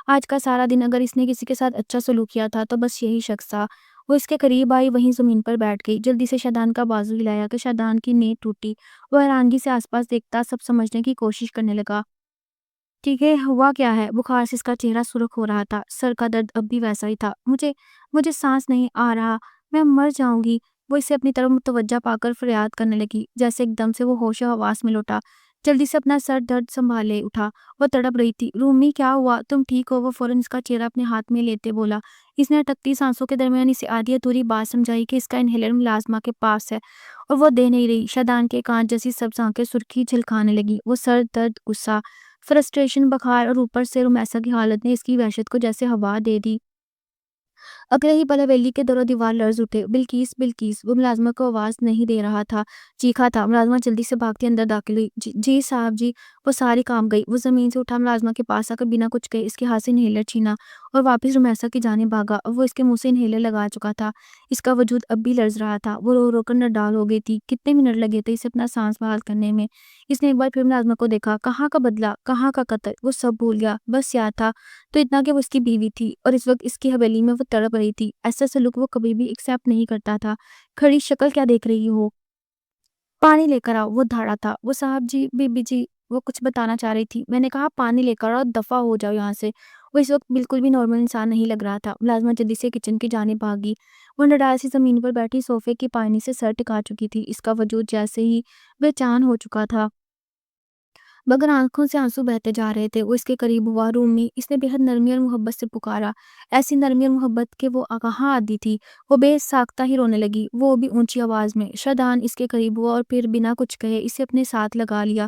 آج کا سارا دن اگر اس نے کسی کے ساتھ اچھا سلوک کیا تھا تو بس یہی شخص تھا۔ وہ اس کے قریب آئی، وہیں زمین پر بیٹھ گئی، جلدی سے شادان کا بازو ہلایا کہ شادان کی نیند ٹوٹی۔ وہ حیرانگی سے آس پاس دیکھتا، سب سمجھنے کی کوشش کرنے لگا۔ ٹھیک ہے، ہوا کیا ہے؟ بخار سے اس کا چہرہ سرخ ہو رہا تھا، سر کا درد اب بھی ویسا ہی تھا۔ مجھے سانس نہیں آ رہا، میں مر جاؤں گی۔ وہ اسے اپنی طرف متوجہ پا کر فریاد کرنے لگی۔ جیسے ایک دم سے وہ ہوش و حواس میں لوٹا، جلدی سے اپنا سر درد سنبھالے اٹھا۔ وہ تڑپ رہی تھی۔ رومی، کیا ہوا؟ تم ٹھیک ہو؟ وہ فوراً اس کا چہرہ اپنے ہاتھ میں لیتے بولا۔ اس نے اٹکتی سانسوں کے درمیان اسے آدھی ادھوری بات سمجھائی کہ اس کا انہیلر ملازمہ کے پاس ہے اور وہ دے نہیں رہی۔ شادان کے کانچ جیسی سبز آنکھیں سرخی جھلکانے لگی۔ وہ سر درد، غصہ، فرسٹریشن، بخار اور اوپر سے رمیسا کی حالت نے اس کی وحشت کو جیسے ہوا دے دی۔ اگلے ہی پل حویلی کے در و دیوار لرز اٹھے۔ بلقیس بلقیس! وہ ملازمہ کو آواز نہیں دے رہا تھا، چیخا تھا۔ ملازمہ جلدی سے بھاگتی اندر داخل ہوئی۔ جی صاحب جی۔ وہ ساری کام گئی۔ وہ زمین سے اٹھا، ملازمہ کے پاس آ کر بنا کچھ کہے اس کے ہاتھ سے انہیلر چھینا اور واپس رمیسا کی جانب بھاگا۔ وہ اس کے منہ سے انہیلر لگا چکا تھا، اس کا وجود اب بھی لرز رہا تھا۔ وہ رو رو کر نڈال ہو گئی تھی۔ کتنے منٹ لگے تھے اسے اپنا سانس بحال کرنے میں۔ اس نے ایک بار پھر ملازمہ کو دیکھا۔ کہاں کا بدلہ، کہاں کا قتل، وہ سب بھول گیا۔ بس یاد تھا تو اتنا کہ وہ اس کی بیوی تھی اور اس وقت اس کی حویلی میں وہ تڑپ رہی تھی۔ ایسا سلوک وہ کبھی بھی ایکسیپٹ نہیں کرتا تھا۔ کھڑی شکل کیا دیکھ رہی ہو؟ پانی لے کر آؤ، وہ دھاڑا تھا۔ وہ صاحب جی، بی بی جی، وہ کچھ بتانا چاہ رہی تھی۔ میں نے کہا پانی لے کر آؤ، دفع ہو جاؤ یہاں سے۔ وہ اس وقت بالکل بھی نارمل انسان نہیں لگ رہا تھا۔ ملازمہ جلدی سے کچن کی جانب بھاگی۔ وہ نڈال سی زمین پر بیٹھی صوفے کی پائنی سے سر ٹکا چکی تھی۔ اس کا وجود جیسے ہی بے چان ہو چکا تھا، مگر آنکھوں سے آنسو بہتے جا رہے تھے۔ وہ اس کے قریب ہوا۔ رومی! اس نے بے حد نرمی اور محبت سے پکارا، ایسی نرمی اور محبت کہ وہ کہاں آتی تھی۔ وہ بے ساختہ ہی رونے لگی، وہ بھی اونچی آواز میں۔ شادان اس کے قریب ہوا اور پھر بنا کچھ کہے اسے اپنے ساتھ لگا لیا۔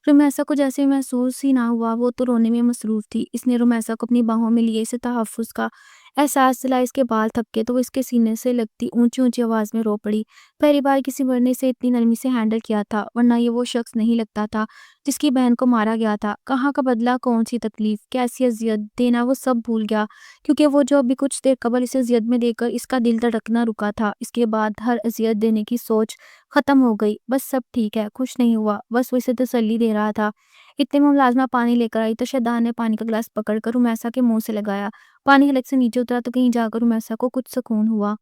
رمیسا کو جیسے محسوس ہی نہ ہوا، وہ تو رونے میں مصروف تھی۔ اس نے رمیسا کو اپنی باہوں میں لیے اسے تحفظ کا احساس دلایا۔ اس کے بال تھپکے تو وہ اس کے سینے سے لگتی اونچی اونچی آواز میں رو پڑی۔ پہلی بار کسی مرد نے اسے اتنی نرمی سے ہینڈل کیا تھا، ورنہ یہ وہ شخص نہیں لگتا تھا جس کی بہن کو مارا گیا تھا۔ کہاں کا بدلہ، کون سی تکلیف، کیسی اذیت دینا، وہ سب بھول گیا، کیونکہ وہ جو ابھی کچھ دیر قبل اسے اذیت میں دے کر اس کا دل دھڑکنا رکا تھا، اس کے بعد ہر اذیت دینے کی سوچ ختم ہو گئی۔ بس سب ٹھیک ہے، کچھ نہیں ہوا، بس وہ اسے تسلی دے رہا تھا۔ اتنے میں ملازمہ پانی لے کر آئی تو شادان نے پانی کا گلاس پکڑ کر رمیسا کے منہ سے لگایا۔ پانی حلق سے نیچے اترا تو کہیں جا کر رمیسا کو کچھ سکون ہوا۔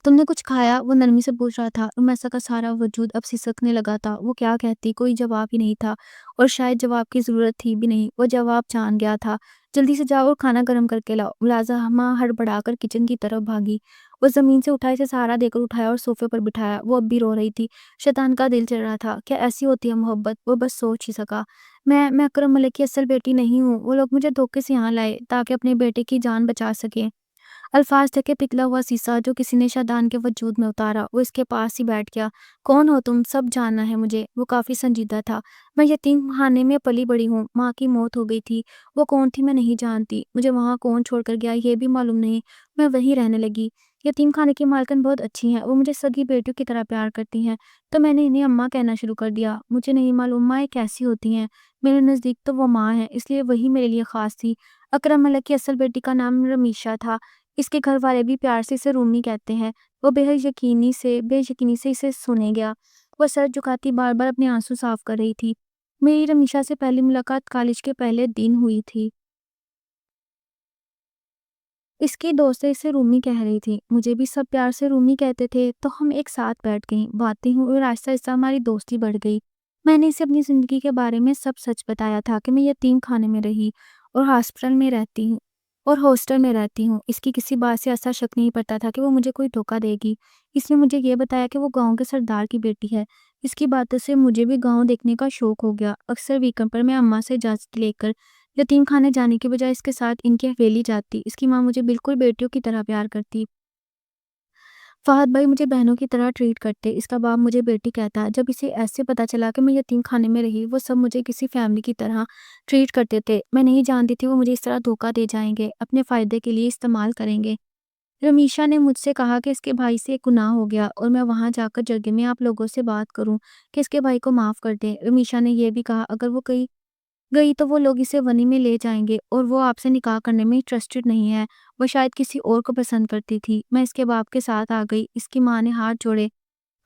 تم نے کچھ کھایا؟ وہ نرمی سے پوچھ رہا تھا۔ رمیسا کا سارا وجود اب سسکنے لگا تھا۔ وہ کیا کہتی؟ کوئی جواب ہی نہیں تھا، اور شاید جواب کی ضرورت تھی بھی نہیں۔ وہ جواب جان گیا تھا۔ جلدی سے جاؤ اور کھانا گرم کر کے لاؤ۔ ملازمہ ہڑبڑا کر کچن کی طرف بھاگی۔ وہ زمین سے اٹھا، اسے سہارا دے کر اٹھایا اور صوفے پر بٹھایا۔ وہ اب بھی رو رہی تھی۔ شیطان کا دل چل رہا تھا، کیا ایسی ہوتی ہے محبت؟ وہ بس سوچ ہی سکا۔ میں اکرم ملک کی اصل بیٹی نہیں ہوں۔ وہ لوگ مجھے دھوکے سے یہاں لائے تاکہ اپنے بیٹے کی جان بچا سکیں۔ الفاظ تھے کہ پگھلا ہوا سیسا جو کسی نے شادان کے وجود میں اتارا۔ وہ اس کے پاس ہی بیٹھ گیا۔ کون ہو تم؟ سب جاننا ہے مجھے۔ وہ کافی سنجیدہ تھا۔ میں یتیم خانے میں پلی بڑی ہوں، ماں کی موت ہو گئی تھی۔ وہ کون تھی میں نہیں جانتی، مجھے وہاں کون چھوڑ کر گیا یہ بھی معلوم نہیں، میں وہیں رہنے لگی۔ یتیم خانے کی مالکن بہت اچھی ہیں، وہ مجھے سگی بیٹیوں کی طرح پیار کرتی ہیں، تو میں نے انہیں اماں کہنا شروع کر دیا۔ مجھے نہیں معلوم ماں کیسی ہوتی ہیں، میرے نزدیک تو وہ ماں ہے، اس لیے وہی میرے لیے خاص تھی۔ اکرم ملک کی اصل بیٹی کا نام رمیشا تھا۔ اس کے گھر والے بھی پیار سے اسے رومی کہتے ہیں۔ وہ بے یقینی سے اسے سنے گیا۔ وہ سر جھکاتی بار بار اپنے آنسو صاف کر رہی تھی۔ میری رمیشا سے پہلی ملاقات کالج کے پہلے دن ہوئی تھی۔ اس کی دوستیں اسے رومی کہہ رہی تھی، مجھے بھی سب پیار سے رومی کہتے تھے، تو ہم ایک ساتھ بیٹھ گئیں، باتیں ہوئی اور آہستہ آہستہ ہماری دوستی بڑھ گئی۔ میں نے اسے اپنی زندگی کے بارے میں سب سچ بتایا تھا کہ میں یتیم خانے میں رہی اور ہاسٹل میں رہتی ہوں۔ اس کی کسی بات سے ایسا شک نہیں پڑتا تھا کہ وہ مجھے کوئی دھوکہ دے گی۔ اس نے مجھے یہ بتایا کہ وہ گاؤں کے سردار کی بیٹی ہے۔ اس کی باتوں سے مجھے بھی گاؤں دیکھنے کا شوق ہو گیا۔ اکثر ویکنڈ پر میں اماں سے اجازت لے کر یتیم خانے جانے کے بجائے اس کے ساتھ ان کی حویلی جاتی۔ اس کی ماں مجھے بالکل بیٹیوں کی طرح پیار کرتی۔ فہد بھائی مجھے بہنوں کی طرح ٹریٹ کرتے۔ اس کا باپ مجھے بیٹی کہتا۔ جب اسے ایسے پتا چلا کہ میں یتیم خانے میں رہی، وہ سب مجھے کسی فیملی کی طرح ٹریٹ کرتے تھے۔ میں نہیں جانتی تھی وہ مجھے اس طرح دھوکہ دے جائیں گے، اپنے فائدے کے لیے استعمال کریں گے۔ رمیشا نے مجھ سے کہا کہ اس کے بھائی سے ایک گناہ ہو گیا اور میں وہاں جا کر جرگے میں آپ لوگوں سے بات کروں کہ اس کے بھائی کو معاف کر دیں۔ رمیشا نے یہ بھی کہا اگر وہ کہیں گئی تو وہ لوگ اسے ونی میں لے جائیں گے اور وہ آپ سے نکاح کرنے میں انٹرسٹڈ نہیں ہے، وہ شاید کسی اور کو پسند کرتی تھی۔ میں اس کے باپ کے ساتھ آ گئی۔ اس کی ماں نے ہاتھ جوڑے،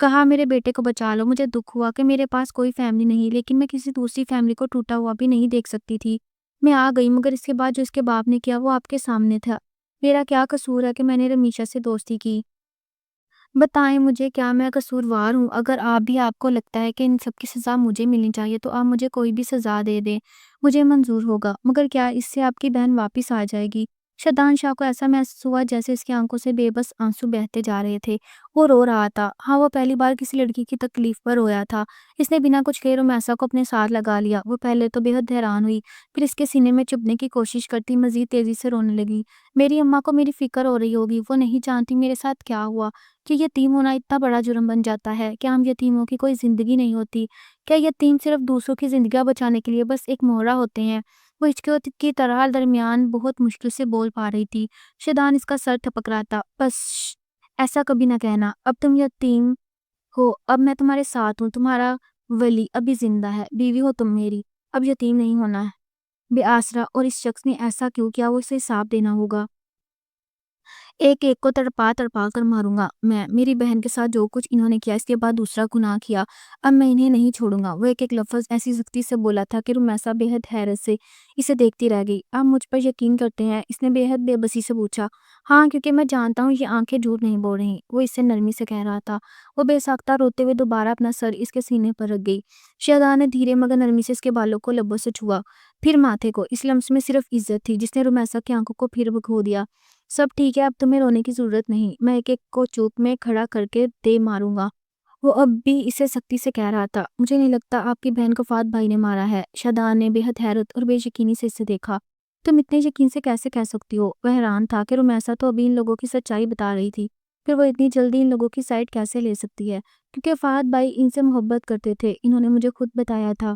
کہا میرے بیٹے کو بچا لو۔ مجھے دکھ ہوا کہ میرے پاس کوئی فیملی نہیں، لیکن میں کسی دوسری فیملی کو ٹوٹا ہوا بھی نہیں دیکھ سکتی تھی۔ میں آ گئی، مگر اس کے بعد جو اس کے باپ نے کیا وہ آپ کے سامنے تھا۔ میرا کیا قصور ہے کہ میں نے رمیشا سے دوستی کی؟ بتائیں مجھے، کیا میں قصوروار ہوں؟ اگر آپ کو لگتا ہے کہ ان سب کی سزا مجھے ملنی چاہیے تو آپ مجھے کوئی بھی سزا دے دیں، مجھے منظور ہوگا، مگر کیا اس سے آپ کی بہن واپس آ جائے گی؟ شادان شاہ کو ایسا محسوس ہوا جیسے اس کی آنکھوں سے بے بس آنسو بہتے جا رہے تھے۔ وہ رو رہا تھا۔ ہاں، وہ پہلی بار کسی لڑکی کی تکلیف پر رویا تھا۔ اس نے بنا کچھ کہے رمیسا کو اپنے ساتھ لگا لیا۔ وہ پہلے تو بے حد حیران ہوئی، پھر اس کے سینے میں چبھنے کی کوشش کرتی مزید تیزی سے رونے لگی۔ میری اماں کو میری فکر ہو رہی ہوگی، وہ نہیں جانتی میرے ساتھ کیا ہوا، کہ یتیم ہونا اتنا بڑا جرم بن جاتا ہے۔ کیا ہم یتیموں کی کوئی زندگی نہیں ہوتی؟ کیا یتیم صرف دوسروں کی زندگیاں بچانے کے لیے بس ایک مہرہ ہوتے ہیں؟ وہ ہچکیوں کی طرح درمیان بہت مشکل سے بول پا رہی تھی۔ شیطان اس کا سر ٹپک رہا تھا۔ بس ایسا کبھی نہ کہنا، اب تم یتیم ہو، اب میں تمہارے ساتھ ہوں، تمہارا ولی ابھی زندہ ہے، بیوی ہو تم میری، اب یتیم نہیں ہونا ہے، بے آسرا۔ اور اس شخص نے ایسا کیوں کیا، وہ اسے حساب دینا ہوگا۔ ایک ایک کو تڑپا تڑپا کر ماروں گا میں، میری بہن کے ساتھ جو کچھ انہوں نے کیا، اس کے بعد دوسرا گناہ کیا، اب میں انہیں نہیں چھوڑوں گا۔ وہ ایک ایک لفظ ایسی سختی سے بولا تھا کہ رمیسا بے حد حیرت سے اسے دیکھتی رہ گئی۔ آپ مجھ پر یقین کرتے ہیں؟ اس نے بے حد بے بسی سے پوچھا۔ ہاں، کیونکہ میں جانتا ہوں یہ آنکھیں جھوٹ نہیں بول رہی، وہ اس سے نرمی سے کہہ رہا تھا۔ وہ بے ساختہ روتے ہوئے دوبارہ اپنا سر اس کے سینے پر رکھ گئی۔ شہزادہ نے دھیرے مگر نرمی سے اس کے بالوں کو لبوں سے چھوا، پھر ماتھے کو۔ اس لمس میں صرف عزت تھی جس نے رمیسا کی آنکھوں کو پھر بھگو دیا۔ سب ٹھیک ہے، اب تمہیں رونے کی ضرورت نہیں، میں ایک ایک کو چوک میں کھڑا کر کے دے ماروں گا۔ وہ اب بھی اسے سختی سے کہہ رہا تھا۔ مجھے نہیں لگتا آپ کی بہن کو فہد بھائی نے مارا ہے۔ شہزادہ نے بے حد حیرت اور بے یقینی سے اسے دیکھا۔ تم اتنے یقین سے کیسے کہہ سکتی ہو؟ وہ حیران تھا کہ رمیسا تو ابھی ان لوگوں کی سچائی بتا رہی تھی، پھر وہ اتنی جلدی ان لوگوں کی سائڈ کیسے لے سکتی ہے؟ کیونکہ فہد بھائی ان سے محبت کرتے تھے، انہوں نے مجھے خود بتایا تھا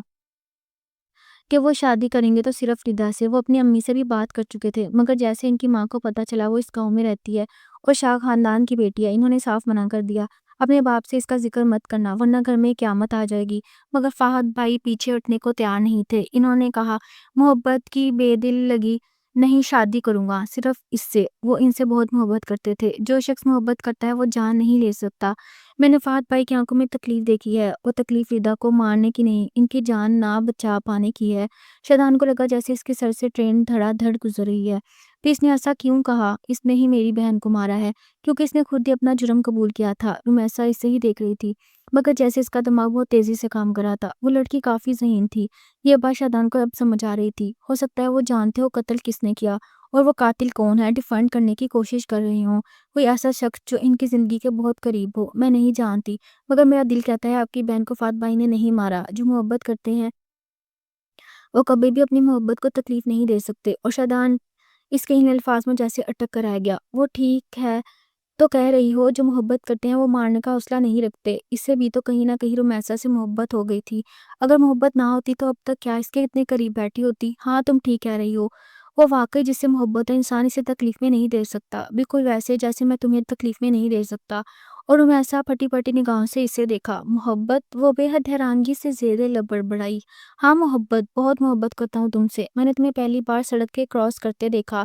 کہ وہ شادی کریں گے تو صرف ردا سے۔ وہ اپنی امی سے بھی بات کر چکے تھے، مگر جیسے ان کی ماں کو پتا چلا وہ اس گاؤں میں رہتی ہے اور شاہ خاندان کی بیٹی ہے، انہوں نے صاف منع کر دیا، اپنے باپ سے اس کا ذکر مت کرنا ورنہ گھر میں قیامت آ جائے گی۔ مگر فہد بھائی پیچھے ہٹنے کو تیار نہیں تھے۔ انہوں نے کہا، محبت کی بے دل لگی نہیں، شادی کروں گا صرف اس سے۔ وہ ان سے بہت محبت کرتے تھے۔ جو شخص محبت کرتا ہے وہ جان نہیں لے سکتا۔ میں نے فہد بھائی کی آنکھوں میں تکلیف دیکھی ہے، وہ تکلیف ردا کو مارنے کی نہیں، ان کی جان نہ بچا پانے کی ہے۔ شیطان کو لگا جیسے اس کے سر سے ٹرین دھڑا دھڑ گزر رہی ہے۔ پھر اس نے ایسا کیوں کہا؟ اس نے ہی میری بہن کو مارا ہے، کیونکہ اس نے خود ہی اپنا جرم قبول کیا تھا۔ رمیسا اسے ہی دیکھ رہی تھی، مگر جیسے اس کا دماغ بہت تیزی سے کام کر رہا تھا۔ وہ لڑکی کافی ذہین تھی، یہ بات شیطان کو اب سمجھ آ رہی تھی۔ ہو سکتا ہے وہ جانتے ہو قتل کس نے کیا اور وہ قاتل کون ہے، ڈیفینڈ کرنے کی کوشش کر رہے ہوں، کوئی ایسا شخص جو ان کی زندگی کے بہت قریب ہو۔ میں نہیں جانتی، مگر میرا دل کہتا ہے آپ کی بہن کو فہد بھائی نے نہیں مارا۔ جو محبت کرتے ہیں وہ کبھی بھی اپنی محبت کو تکلیف نہیں دے سکتے۔ اور شیطان اس کے ان الفاظ میں جیسے اٹک کر آ گیا۔ وہ ٹھیک ہے تو کہہ رہی ہو، جو محبت کرتے ہیں وہ مارنے کا حوصلہ نہیں رکھتے۔ اس سے بھی تو کہیں نہ کہیں رمیسا سے محبت ہو گئی تھی۔ اگر محبت نہ ہوتی تو اب تک کیا اس کے اتنے قریب بیٹھی ہوتی؟ ہاں، تم ٹھیک کہہ رہی ہو، وہ واقعی جس سے محبت ہے انسان اسے تکلیف میں نہیں دے سکتا، بالکل ویسے جیسے میں تمہیں تکلیف میں نہیں دے سکتا۔ اور رمیسا پھٹی پھٹی نگاہوں سے اسے دیکھا۔ محبت؟ وہ بے حد حیرانگی سے زیر لب بڑبڑائی۔ ہاں، محبت، بہت محبت کرتا ہوں تم سے۔ میں نے تمہیں پہلی بار سڑک کے کراس کرتے دیکھا،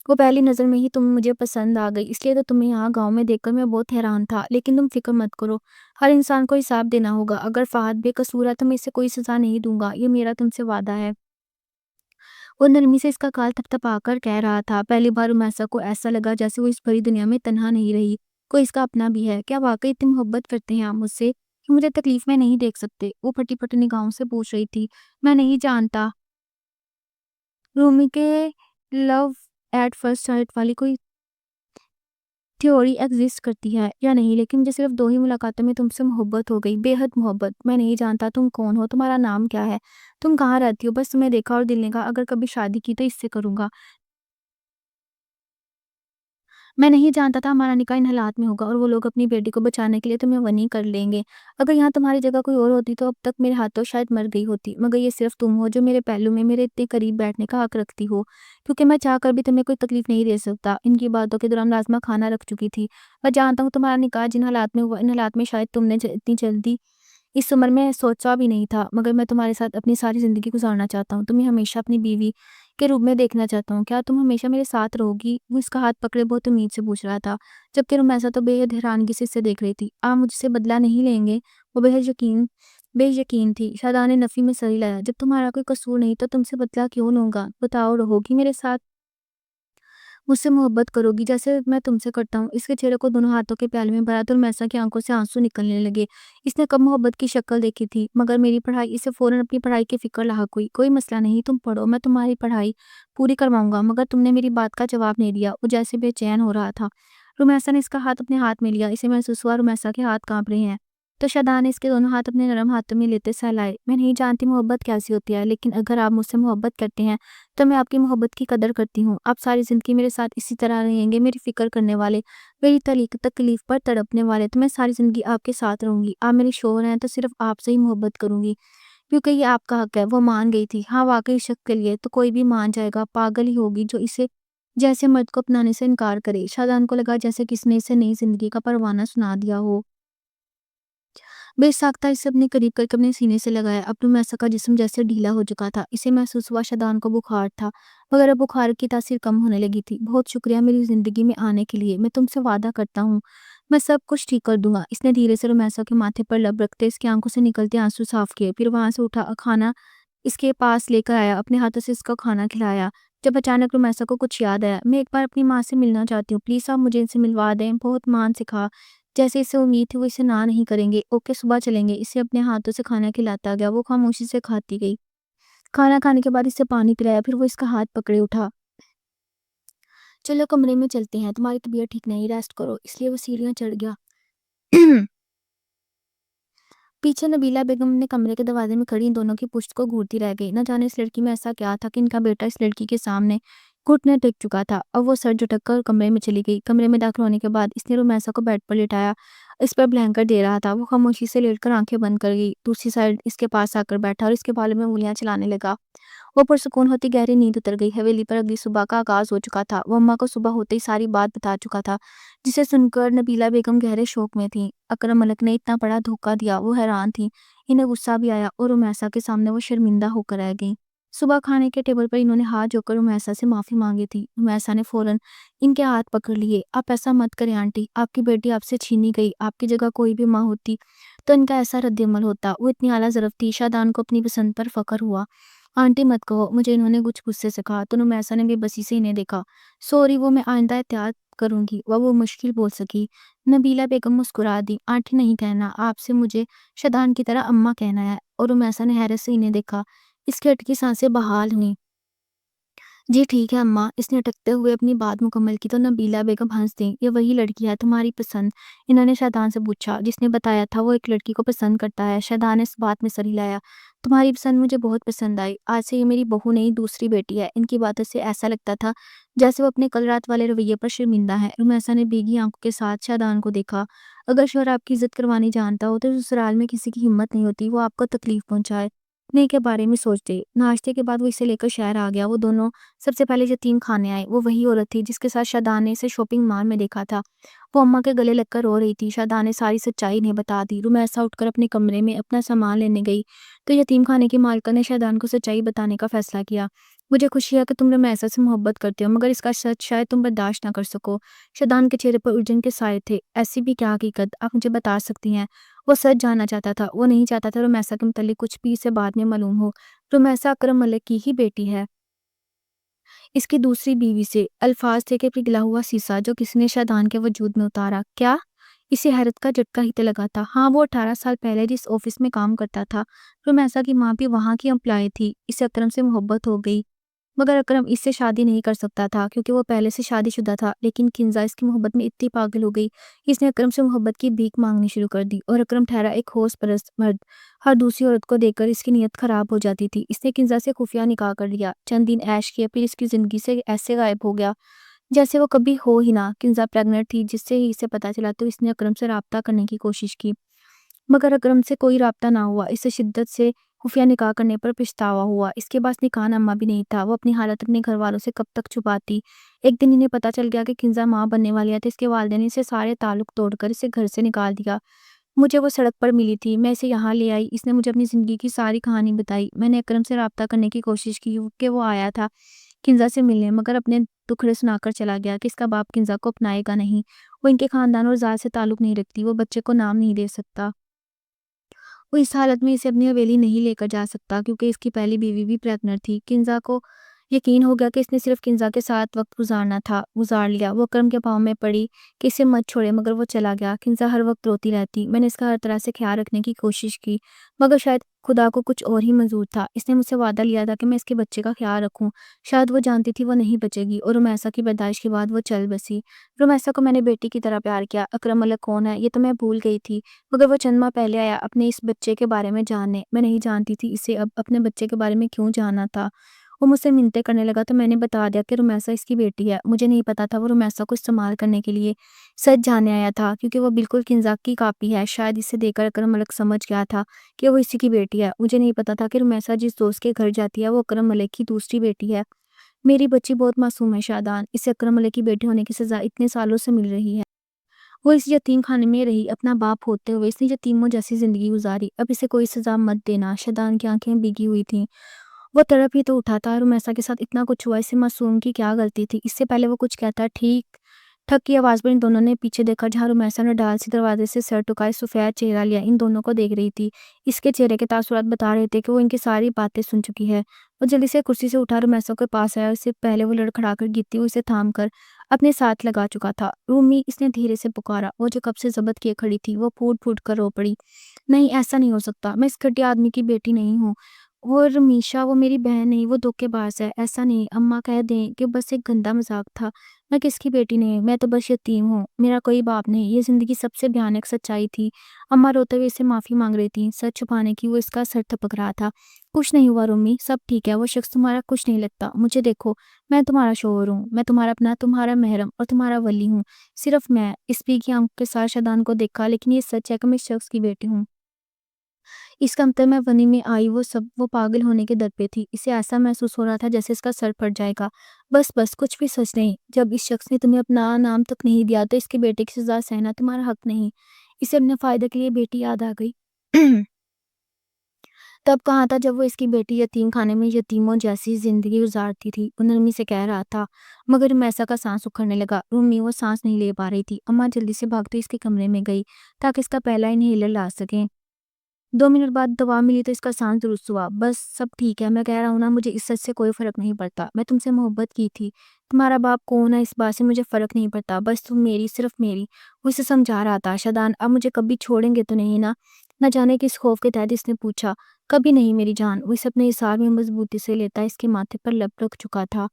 وہ پہلی نظر میں ہی تم مجھے پسند آ گئی، اس لیے تو تمہیں یہاں گاؤں میں دیکھ کر میں بہت حیران تھا۔ لیکن تم فکر مت کرو، ہر انسان کو حساب دینا ہوگا۔ اگر فہد بے قصور ہے تو میں اسے کوئی سزا نہیں دوں گا، یہ میرا تم سے وعدہ ہے۔ وہ نرمی سے اس کا گال تھپ تھپا کر کہہ رہا تھا۔ پہلی بار رمیسا کو ایسا لگا جیسے وہ اس بڑی دنیا میں تنہا نہیں رہی، کوئی اس کا اپنا بھی ہے۔ کیا واقعی اتنی محبت کرتے ہیں آپ مجھ سے کہ مجھے تکلیف میں نہیں دیکھ سکتے؟ وہ پھٹی پھٹی نگاہوں سے پوچھ رہی تھی۔ میں نہیں جانتا رومی کے لو ایٹ فرسٹ سائٹ والی کوئی تھیوری ایگزسٹ کرتی ہے یا نہیں، لیکن مجھے صرف 2 ہی ملاقاتوں میں تم سے محبت ہو گئی، بے حد محبت۔ میں نہیں جانتا تم کون ہو، تمہارا نام کیا ہے، تم کہاں رہتی ہو، بس تمہیں دیکھا اور دل نے کہا اگر کبھی شادی کی تو اس سے کروں گا۔ میں نہیں جانتا تھا ہمارا نکاح ان حالات میں ہوگا اور وہ لوگ اپنی بیٹی کو بچانے کے لیے تمہیں ونی کر لیں گے۔ اگر یہاں تمہاری جگہ کوئی اور ہوتی تو اب تک میرے ہاتھوں شاید مر گئی ہوتی، مگر یہ صرف تم ہو جو میرے پہلو میں میرے اتنے قریب بیٹھنے کا حق رکھتی ہو، کیونکہ میں چاہ کر بھی تمہیں کوئی تکلیف نہیں دے سکتا۔ ان کی باتوں کے دوران لازمہ کھانا رکھ چکی تھی۔ میں جانتا ہوں تمہارا نکاح جن حالات میں ہوا، ان حالات میں شاید تم نے اتنی جلدی اس عمر میں سوچا بھی نہیں تھا، مگر میں تمہارے ساتھ اپنی ساری زندگی گزارنا چاہتا ہوں، تمہیں ہمیشہ اپنی بیوی کے روپ میں دیکھنا چاہتا ہوں۔ کیا تم ہمیشہ میرے ساتھ رہو گی؟ وہ اس کا ہاتھ پکڑے بہت امید سے پوچھ رہا تھا، جبکہ رمیسا تو بے حد حیرانگی سے اسے دیکھ رہی تھی۔ آپ مجھ سے بدلہ نہیں لیں گے؟ وہ بے یقین تھی۔ شہزادہ نے نفی میں سر ہلایا۔ جب تمہارا کوئی قصور نہیں تو تم سے بدلہ کیوں لوں گا؟ بتاؤ، رہو گی میرے ساتھ؟ مجھ سے محبت کرو گی جیسے میں تم سے کرتا ہوں؟ اس کے چہرے کو دونوں ہاتھوں کے پیالے میں بھرا تو رمیسا کی آنکھوں سے آنسو نکلنے لگے۔ اس نے کب محبت کی شکل دیکھی تھی؟ مگر میری پڑھائی؟ اسے فوراً اپنی پڑھائی کی فکر لاحق ہوئی۔ کوئی مسئلہ نہیں، تم پڑھو، میں تمہاری پڑھائی پوری کرواؤں گا۔ مگر تم نے میری بات کا جواب نہیں دیا۔ وہ جیسے بے چین ہو رہا تھا۔ رمیسا نے اس کا ہاتھ اپنے ہاتھ میں لیا، اسے محسوس ہوا رمیسا کے ہاتھ کانپ رہے ہیں، تو شہزادہ نے اس کے دونوں ہاتھ اپنے نرم ہاتھوں میں لیتے سہلائے۔ میں نہیں جانتی محبت کیسی ہوتی ہے، لیکن اگر آپ مجھ سے محبت کرتے ہیں تو میں آپ کی محبت کی قدر کرتی ہوں۔ آپ ساری زندگی میرے ساتھ اسی طرح رہیں گے، میری فکر کرنے والے، میری تکلیف پر تڑپنے والے، تو میں ساری زندگی آپ کے ساتھ رہوں گی۔ آپ میرے شوہر ہیں تو صرف آپ سے ہی محبت کروں گی۔ کیونکہ یہ آپ کا حق ہے۔ وہ مان گئی تھی۔ ہاں واقعی شک کے لیے تو کوئی بھی مان جائے گا، پاگل ہی ہوگی جو اسے جیسے مرد کو اپنانے سے انکار کرے۔ شادان کو لگا جیسے کس نے اسے نئی زندگی کا پروانہ سنا دیا ہو۔ بے ساختہ اسے اپنے قریب کر کے اپنے سینے سے لگایا۔ اب رومیسا کا جسم جیسے ڈھیلا ہو چکا تھا۔ اسے محسوس ہوا شادان کو بخار تھا، مگر اب بخار کی تاثیر کم ہونے لگی تھی۔ بہت شکریہ میری زندگی میں آنے کے لیے۔ میں تم سے وعدہ کرتا ہوں میں سب کچھ ٹھیک کر دوں گا۔ اس نے دھیرے سے رومیسا کے ماتھے پر لب رکھتے اس کی آنکھوں سے نکلتے آنسو صاف کیے، پھر وہاں سے اٹھا کھانا اس کے پاس لے کر آیا، اپنے ہاتھوں سے اس کو کھانا کھلایا۔ جب اچانک رومیسا کو کچھ یاد آیا، میں ایک بار اپنی ماں سے ملنا چاہتی ہوں، پلیز آپ مجھے ان سے ملوا دیں۔ بہت مان سکھا جیسے اسے امید تھی وہ اسے نہ نہیں کریں گے۔ اوکے صبح چلیں گے۔ اسے اپنے ہاتھوں سے کھانا کھلاتا گیا، وہ خاموشی سے کھاتی گئی۔ کھانا کھانے کے بعد اسے پانی پلایا، پھر وہ اس کا ہاتھ پکڑے اٹھا۔ چلو کمرے میں چلتے ہیں، تمہاری طبیعت ٹھیک نہیں، ریسٹ کرو۔ اس لیے وہ سیڑھیاں چڑھ گیا۔ پیچھے نبیلہ بیگم نے کمرے کے دروازے میں کھڑی ان دونوں کی پشت کو گھورتی رہ گئی۔ نہ جانے اس لڑکی میں ایسا کیا تھا کہ ان کا بیٹا اس لڑکی کے سامنے گھٹنے ٹیک چکا تھا۔ اب وہ سر جھٹک کر کمرے میں چلی گئی۔ کمرے میں داخل ہونے کے بعد اس نے رومیسا کو بیڈ پر لٹایا، اس پر بلینکٹ دے رہا تھا۔ وہ خاموشی سے لیٹ کر آنکھیں بند کر گئی، دوسری سائڈ اس کے پاس آ کر بیٹھا اور اس کے بالوں میں انگلیاں چلانے لگا۔ وہ پرسکون ہوتی گہری نیند اتر گئی۔ حویلی پر اگلی صبح کا آغاز ہو چکا تھا۔ وہ اماں کو صبح ہوتے ہی ساری بات بتا چکا تھا، جسے سن کر نبیلہ بیگم گہرے شوق میں تھیں۔ اکرم ملک نے اتنا بڑا دھوکہ دیا، وہ حیران تھی۔ انہیں غصہ بھی آیا اور رومیسا کے سامنے وہ شرمندہ ہو کر رہ گئیں۔ صبح کھانے کے ٹیبل پر انہوں نے ہاتھ جوڑ کر رومیسا سے معافی مانگی تھی۔ رومیسا نے فوراً ان کے ہاتھ پکڑ لیے۔ آپ ایسا مت کریں آنٹی، آپ کی بیٹی آپ سے چھینی گئی، آپ کی جگہ کوئی بھی ماں ہوتی تو ان کا ایسا رد عمل ہوتا۔ وہ اتنی اعلیٰ ظرف تھی۔ شادان کو اپنی پسند پر فخر ہوا۔ آنٹی مت کہو مجھے، انہوں نے کچھ غصے سے کہا تو رومیسا نے بے بسی سے انہیں دیکھا۔ سوری، وہ میں آئندہ احتیاط کروں گی، وہ مشکل بول سکی۔ نبیلہ بیگم مسکرا دی۔ آنٹی نہیں کہنا، آپ سے مجھے شادان کی طرح اماں کہنا ہے۔ اور رومیسا نے حیرت سے انہیں دیکھا۔ اس کی اٹکی سانسیں بحال ہوئیں۔ جی ٹھیک ہے اماں، اس نے اٹکتے ہوئے اپنی بات مکمل کی تو نبیلہ بیگم ہنس دیں۔ یہ وہی لڑکی ہے تمہاری پسند؟ انہوں نے شادان سے پوچھا جس نے بتایا تھا وہ ایک لڑکی کو پسند کرتا ہے۔ شادان نے اس بات میں سر ہلایا۔ تمہاری پسند مجھے بہت پسند آئی۔ آج سے یہ میری بہو نہیں، دوسری بیٹی ہے۔ ان کی باتوں سے ایسا لگتا تھا جیسے وہ اپنے کل رات والے رویے پر شرمندہ ہیں۔ رومیسا نے بھیگی آنکھوں کے ساتھ شادان کو دیکھا۔ اگر شوہر آپ کی عزت کروانی جانتا ہو تو سسرال میں کسی کی ہمت نہیں ہوتی وہ آپ کو تکلیف پہنچائے نہیں کے بارے میں سوچتے۔ ناشتے کے بعد وہ اسے لے کر شہر آ گیا۔ وہ دونوں سب سے پہلے یتیم خانے آئے۔ وہ وہی عورت تھی جس کے ساتھ شادان نے اسے شاپنگ مال میں دیکھا تھا۔ وہ اماں کے گلے لگ کر رو رہی تھی۔ شادان نے ساری سچائی انہیں بتا دی۔ رومیسا اٹھ کر اپنے کمرے میں اپنا سامان لینے گئی تو یتیم خانے کی مالکہ نے شادان کو سچائی بتانے کا فیصلہ کیا۔ مجھے خوشی ہے کہ تم رومیسا سے محبت کرتے ہو، مگر اس کا سچ شاید تم برداشت نہ کر سکو۔ شادان کے چہرے پر الجھن کے سائے تھے۔ ایسی بھی کیا حقیقت آپ مجھے بتا سکتی ہیں؟ وہ سچ جاننا چاہتا تھا۔ وہ نہیں چاہتا تھا رومیسا کے متعلق کچھ بھی اسے بعد میں معلوم ہو۔ رومیسا اکرم ملک کی ہی بیٹی ہے، اس کی دوسری بیوی سے۔ الفاظ تھے کہ پگھلا ہوا سیسا جو کسی نے شادان کے وجود میں اتارا۔ کیا؟ اسے حیرت کا جھٹکا ہی لگا تھا۔ ہاں، وہ 18 سال پہلے جس آفس میں کام کرتا تھا رومیسا کی ماں بھی وہاں کی امپلائی تھی۔ اسے اکرم سے محبت ہو گئی، مگر اکرم اس سے شادی نہیں کر سکتا تھا کیونکہ وہ پہلے سے شادی شدہ تھا۔ لیکن کنزا اس کی محبت میں اتنی پاگل ہو گئی کہ اس نے اکرم سے محبت کی بھیک مانگنی شروع کر دی، اور اکرم ٹھہرا ایک ہوش پرست مرد ہر دوسری عورت کو دیکھ کر اس کی نیت خراب ہو جاتی تھی۔ اس نے کنزا سے خفیہ نکاح کر لیا، چند دن عیش کیے، پھر اس کی زندگی سے ایسے غائب ہو گیا جیسے وہ کبھی ہو ہی نہ۔ کنزا پریگننٹ تھی، جس سے ہی اسے پتا چلا تو اس نے اکرم سے رابطہ کرنے کی کوشش کی، مگر اکرم سے کوئی رابطہ نہ ہوا۔ اسے شدت سے خفیہ نکاح کرنے پر پچھتاوا ہوا۔ اس کے پاس نکاح نامہ بھی نہیں تھا۔ وہ اپنی حالت اپنے گھر والوں سے کب تک چھپاتی؟ ایک دن انہیں پتا چل گیا کہ کنزا ماں بننے والی ہے تو اس کے والدین نے اسے سارے تعلق توڑ کر اسے گھر سے نکال دیا۔ مجھے وہ سڑک پر ملی تھی، میں اسے یہاں لے آئی۔ اس نے مجھے اپنی زندگی کی ساری کہانی بتائی۔ میں نے اکرم سے رابطہ کرنے کی کوشش کی کہ وہ آیا تھا کنزا سے ملنے، مگر اپنے دکھڑے سنا کر چلا گیا کہ اس کا باپ کنزا کو اپنائے گا نہیں، وہ ان کے خاندان اور ذات سے تعلق نہیں رکھتی، وہ بچے کو نام نہیں دے سکتا، وہ اس حالت میں اسے اپنی حویلی نہیں لے کر جا سکتا کیونکہ اس کی پہلی بیوی بھی پریگننٹ تھی۔ کنزا کو یقین ہو گیا کہ اس نے صرف کنزا کے ساتھ وقت گزار لیا۔ وہ اکرم کے پاؤں میں پڑی کہ اسے مت چھوڑے، مگر وہ چلا گیا۔ کنزا ہر وقت روتی رہتی۔ میں نے اس کا ہر طرح سے خیال رکھنے کی کوشش کی، مگر شاید خدا کو کچھ اور ہی منظور تھا۔ اس نے مجھ سے وعدہ لیا تھا کہ میں اس کے بچے کا خیال رکھوں۔ شاید وہ جانتی تھی وہ نہیں بچے گی، اور رومیسا کی پیدائش کے بعد وہ چل بسی۔ رومیسا کو میں نے بیٹی کی طرح پیار کیا۔ اکرم ملک کون ہے یہ تو میں بھول گئی تھی، مگر وہ چند ماہ پہلے آیا اپنے اس بچے کے بارے میں جاننے۔ میں نہیں جانتی تھی اسے اب اپنے بچے کے بارے میں کیوں جاننا تھا، وہ مجھ سے منتیں کرنے لگا تو میں نے بتا دیا کہ رمیسا اس کی بیٹی ہے۔ مجھے نہیں پتا تھا وہ رمیسا کو استعمال کرنے کے لیے سچ جاننے آیا تھا، کیونکہ وہ بالکل کنزاک کی کاپی ہے۔ شاید اسے دیکھ کر اکرم ملک سمجھ گیا تھا کہ وہ اسی کی بیٹی ہے۔ مجھے نہیں پتا تھا کہ رمیسا جس دوست کے گھر جاتی ہے وہ اکرم ملک کی دوسری بیٹی ہے۔ میری بچی بہت معصوم ہے شادان، اسے اکرم ملک کی بیٹی ہونے کی سزا اتنے سالوں سے مل رہی ہے۔ وہ اس یتیم خانے میں رہی، اپنا باپ ہوتے ہوئے اس نے یتیموں جیسی زندگی گزاری، اب اسے کوئی سزا مت دینا۔ شادان کی آنکھیں بھیگی ہوئی تھیں، وہ تڑپ ہی تو اٹھا تھا۔ رمیسا کے ساتھ اتنا کچھ ہوا، اس سے معصوم کی کیا غلطی تھی؟ اس سے پہلے وہ کچھ کہتا ٹھیک ٹھک کی آواز پر ان دونوں نے پیچھے دیکھا، جہاں رمیسا نے ڈال سی دروازے سے سر ٹکائے سفید چہرہ لیا ان دونوں کو دیکھ رہی تھی۔ اس کے چہرے کے تاثرات بتا رہے تھے کہ وہ ان کی ساری باتیں سن چکی ہے۔ وہ جلدی سے کرسی سے اٹھا رمیسا کے پاس آیا، اس سے پہلے وہ لڑکھڑا کر گرتی ہوئی اسے تھام کر اپنے ساتھ لگا چکا تھا۔ رومی، اس نے دھیرے سے پکارا۔ وہ جو کب سے ضبط کیے کھڑی تھی وہ پھوٹ پھوٹ کر رو پڑی۔ نہیں، ایسا نہیں ہو سکتا، میں اس گھٹیا آدمی کی بیٹی نہیں ہوں۔ وہ رمیشا، وہ میری بہن نہیں، وہ دھوکے باز ہے۔ ایسا نہیں، اماں کہہ دیں کہ بس ایک گندا مذاق تھا۔ میں کس کی بیٹی نہیں، میں تو بس یتیم ہوں، میرا کوئی باپ نہیں۔ یہ زندگی سب سے بھیانک سچائی تھی۔ اماں روتے ہوئے اسے معافی مانگ رہی تھی، سچ چھپانے کی وہ اس کا سر تھپک رہا تھا۔ کچھ نہیں ہوا رومی، سب ٹھیک ہے۔ وہ شخص تمہارا کچھ نہیں لگتا، مجھے دیکھو، میں تمہارا شوہر ہوں، میں تمہارا اپنا، تمہارا محرم اور تمہارا ولی ہوں، صرف میں۔ اس پی کی آنکھ کے ساتھ شادان کو دیکھا، لیکن یہ سچ ہے کہ میں اس شخص کی بیٹی ہوں۔ اس کا مطلب میں ونی میں آئی وہ پاگل ہونے کے در پہ تھی۔ اسے ایسا محسوس ہو رہا تھا جیسے اس کا سر پھٹ جائے گا۔ بس کچھ بھی سچ نہیں۔ جب اس شخص نے تمہیں اپنا نام تک نہیں دیا تو اس کے بیٹے کی سزا سہنا تمہارا حق نہیں۔ اسے اپنے فائدے کے لیے بیٹی یاد آ گئی۔ تب کہاں تھا جب وہ اس کی بیٹی یتیم خانے میں یتیموں جیسی زندگی گزارتی تھی؟ وہ نرمی سے کہہ رہا تھا، مگر رمیسا کا سانس اکھڑنے لگا۔ رومی، وہ سانس نہیں لے پا رہی تھی۔ اماں جلدی سے بھاگتے اس کے کمرے میں گئی تاکہ اس کا پہلا انہیلر لا سکیں۔ 2 منٹ بعد دوا ملی تو اس کا سانس درست ہوا۔ بس سب ٹھیک ہے، میں کہہ رہا ہوں نا، مجھے اس سچ سے کوئی فرق نہیں پڑتا۔ میں تم سے محبت کی تھی، تمہارا باپ کون ہے اس بات سے مجھے فرق نہیں پڑتا، بس تم میری، صرف میری۔ وہ اسے سمجھا رہا تھا۔ شادان، اب مجھے کبھی چھوڑیں گے تو نہیں نا؟ نہ جانے کس خوف کے تحت اس نے پوچھا۔ کبھی نہیں میری جان۔ وہ اسے اپنے احسار میں مضبوطی سے لیتا اس کے ماتھے پر لب رکھ چکا تھا۔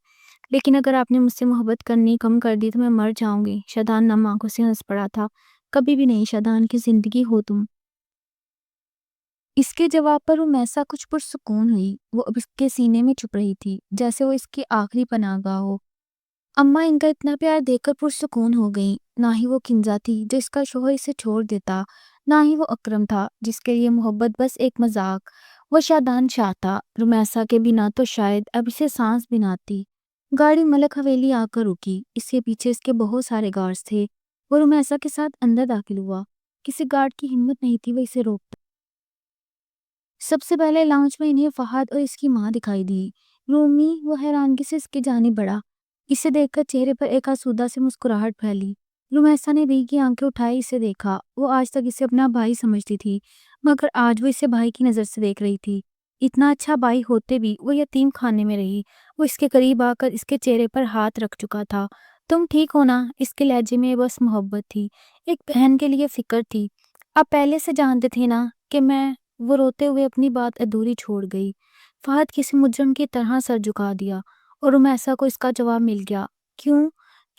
لیکن اگر آپ نے مجھ سے محبت کرنی کم کر دی تو میں مر جاؤں گی۔ شادان نم آنکھوں سے ہنس پڑا تھا۔ کبھی بھی نہیں شادان کی زندگی ہو تم۔ اس کے جواب پر رمیسا کچھ پرسکون ہوئی۔ وہ اب اس کے سینے میں چھپ رہی تھی، جیسے وہ اس کی آخری پناہ گاہ ہو۔ اماں ان کا اتنا پیار دیکھ کر پرسکون ہو گئی۔ نہ ہی وہ کنزا تھی جو اس کا شوہر اسے چھوڑ دیتا، نہ ہی وہ اکرم تھا جس کے لیے محبت بس ایک مذاق۔ وہ شادان شاہ تھا۔ رمیسا کے بنا تو شاید اب اسے سانس بھی نہ آتی۔ گاڑی ملک حویلی آ کر رکی۔ اس کے پیچھے اس کے بہت سارے گارڈز تھے۔ وہ رمیسا کے ساتھ اندر داخل ہوا۔ کسی گارڈ کی ہمت نہیں تھی وہ اسے روکتا۔ سب سے پہلے لاؤنج میں انہیں فہد اور اس کی ماں دکھائی دی۔ رومی، وہ حیرانگی سے اس کی جانب بڑھا۔ اسے دیکھ کر چہرے پر ایک آسودہ سے مسکراہٹ پھیلی۔ رمیسا نے بھیگی آنکھیں اٹھائی اسے دیکھا۔ وہ آج تک اسے اپنا بھائی سمجھتی تھی، مگر آج وہ اسے بھائی کی نظر سے دیکھ رہی تھی۔ اتنا اچھا بھائی ہوتے بھی وہ یتیم خانے میں رہی۔ وہ اس کے قریب آ کر اس کے چہرے پر ہاتھ رکھ چکا تھا۔ تم ٹھیک ہو نا؟ اس کے لہجے میں بس محبت تھی، ایک بہن کے لیے فکر تھی۔ آپ پہلے سے جانتے تھے نا کہ میں؟ وہ روتے ہوئے اپنی بات ادھوری چھوڑ گئی۔ فہد کسی مجرم کی طرح سر جھکا دیا اور رمیسا کو اس کا جواب مل گیا۔ کیوں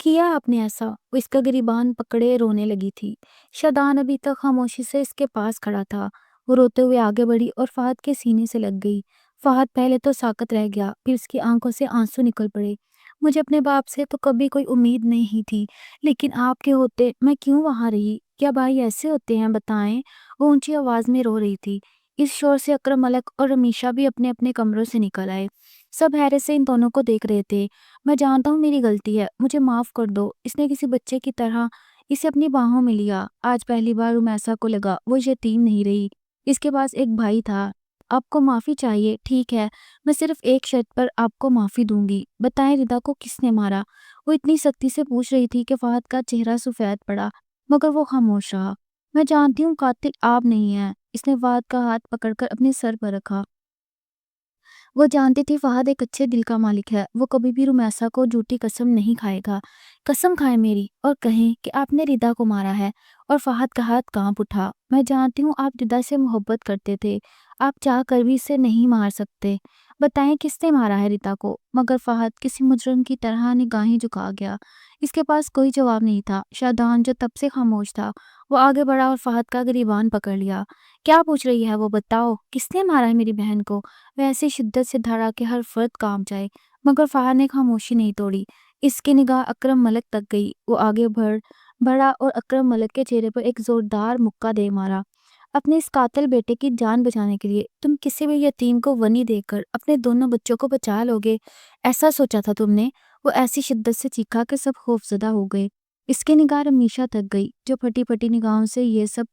کیا آپ نے ایسا؟ وہ اس کا گریبان پکڑے رونے لگی تھی۔ شادان ابھی تک خاموشی سے اس کے پاس کھڑا تھا۔ وہ روتے ہوئے آگے بڑھی اور فہد کے سینے سے لگ گئی۔ فہد پہلے تو ساکت رہ گیا، پھر اس کی آنکھوں سے آنسو نکل پڑے۔ مجھے اپنے باپ سے تو کبھی کوئی امید نہیں تھی، لیکن آپ کے ہوتے میں کیوں وہاں رہی؟ کیا بھائی ایسے ہوتے ہیں بتائیں؟ وہ اونچی آواز میں رو رہی تھی۔ اس شور سے اکرم ملک اور رمیشا بھی اپنے اپنے کمروں سے نکل آئے۔ سب حیرت سے ان دونوں کو دیکھ رہے تھے۔ میں جانتا ہوں میری غلطی ہے، مجھے معاف کر دو۔ اس نے کسی بچے کی طرح اسے اپنی باہوں میں لیا۔ آج پہلی بار رمیسا کو لگا وہ یتیم نہیں رہی، اس کے پاس ایک بھائی تھا۔ آپ کو معافی چاہیے، ٹھیک ہے، میں صرف ایک شرط پر آپ کو معافی دوں گی۔ بتائیں ردا کو کس نے مارا؟ وہ اتنی سختی سے پوچھ رہی تھی کہ فہد کا چہرہ سفید پڑا، مگر وہ خاموش رہا۔ میں جانتی ہوں قاتل آپ نہیں ہیں۔ اس نے فہد کا ہاتھ پکڑ کر اپنے سر پر رکھا۔ وہ جانتی تھی فہد ایک اچھے دل کا مالک ہے، وہ کبھی بھی رمیسا کو جھوٹی قسم نہیں کھائے گا۔ قسم کھائیں میری اور کہیں کہ آپ نے ردا کو مارا ہے۔ اور فہد کا ہاتھ کانپ اٹھا۔ میں جانتی ہوں آپ ردا سے محبت کرتے تھے، آپ چاہ کر بھی اسے نہیں مار سکتے۔ بتائیں کس نے مارا ہے ریتا کو؟ مگر فہد کسی مجرم کی طرح نگاہیں جھکا گیا۔ اس کے پاس کوئی جواب نہیں تھا۔ شادان جو تب سے خاموش تھا وہ آگے بڑھا اور فہد کا گریبان پکڑ لیا۔ کیا پوچھ رہی ہے وہ؟ بتاؤ کس نے مارا ہے میری بہن کو؟ وہ ایسی شدت سے دھڑا کہ ہر فرد کانپ جائے، مگر فہد نے خاموشی نہیں توڑی۔ اس کی نگاہ اکرم ملک تک گئی۔ وہ آگے بڑھا اور اکرم ملک کے چہرے پر ایک زوردار مکہ دے مارا۔ اپنے اس قاتل بیٹے کی جان بچانے کے لیے تم کسی بھی یتیم کو ونی دے کر اپنے دونوں بچوں کو بچا لوگے؟ ایسا سوچا تھا تم نے؟ وہ ایسی شدت سے چیخا کہ سب خوفزدہ ہو گئے۔ اس کی نگاہ رمیشہ تک گئی جو پھٹی پھٹی نگاہوں سے یہ سب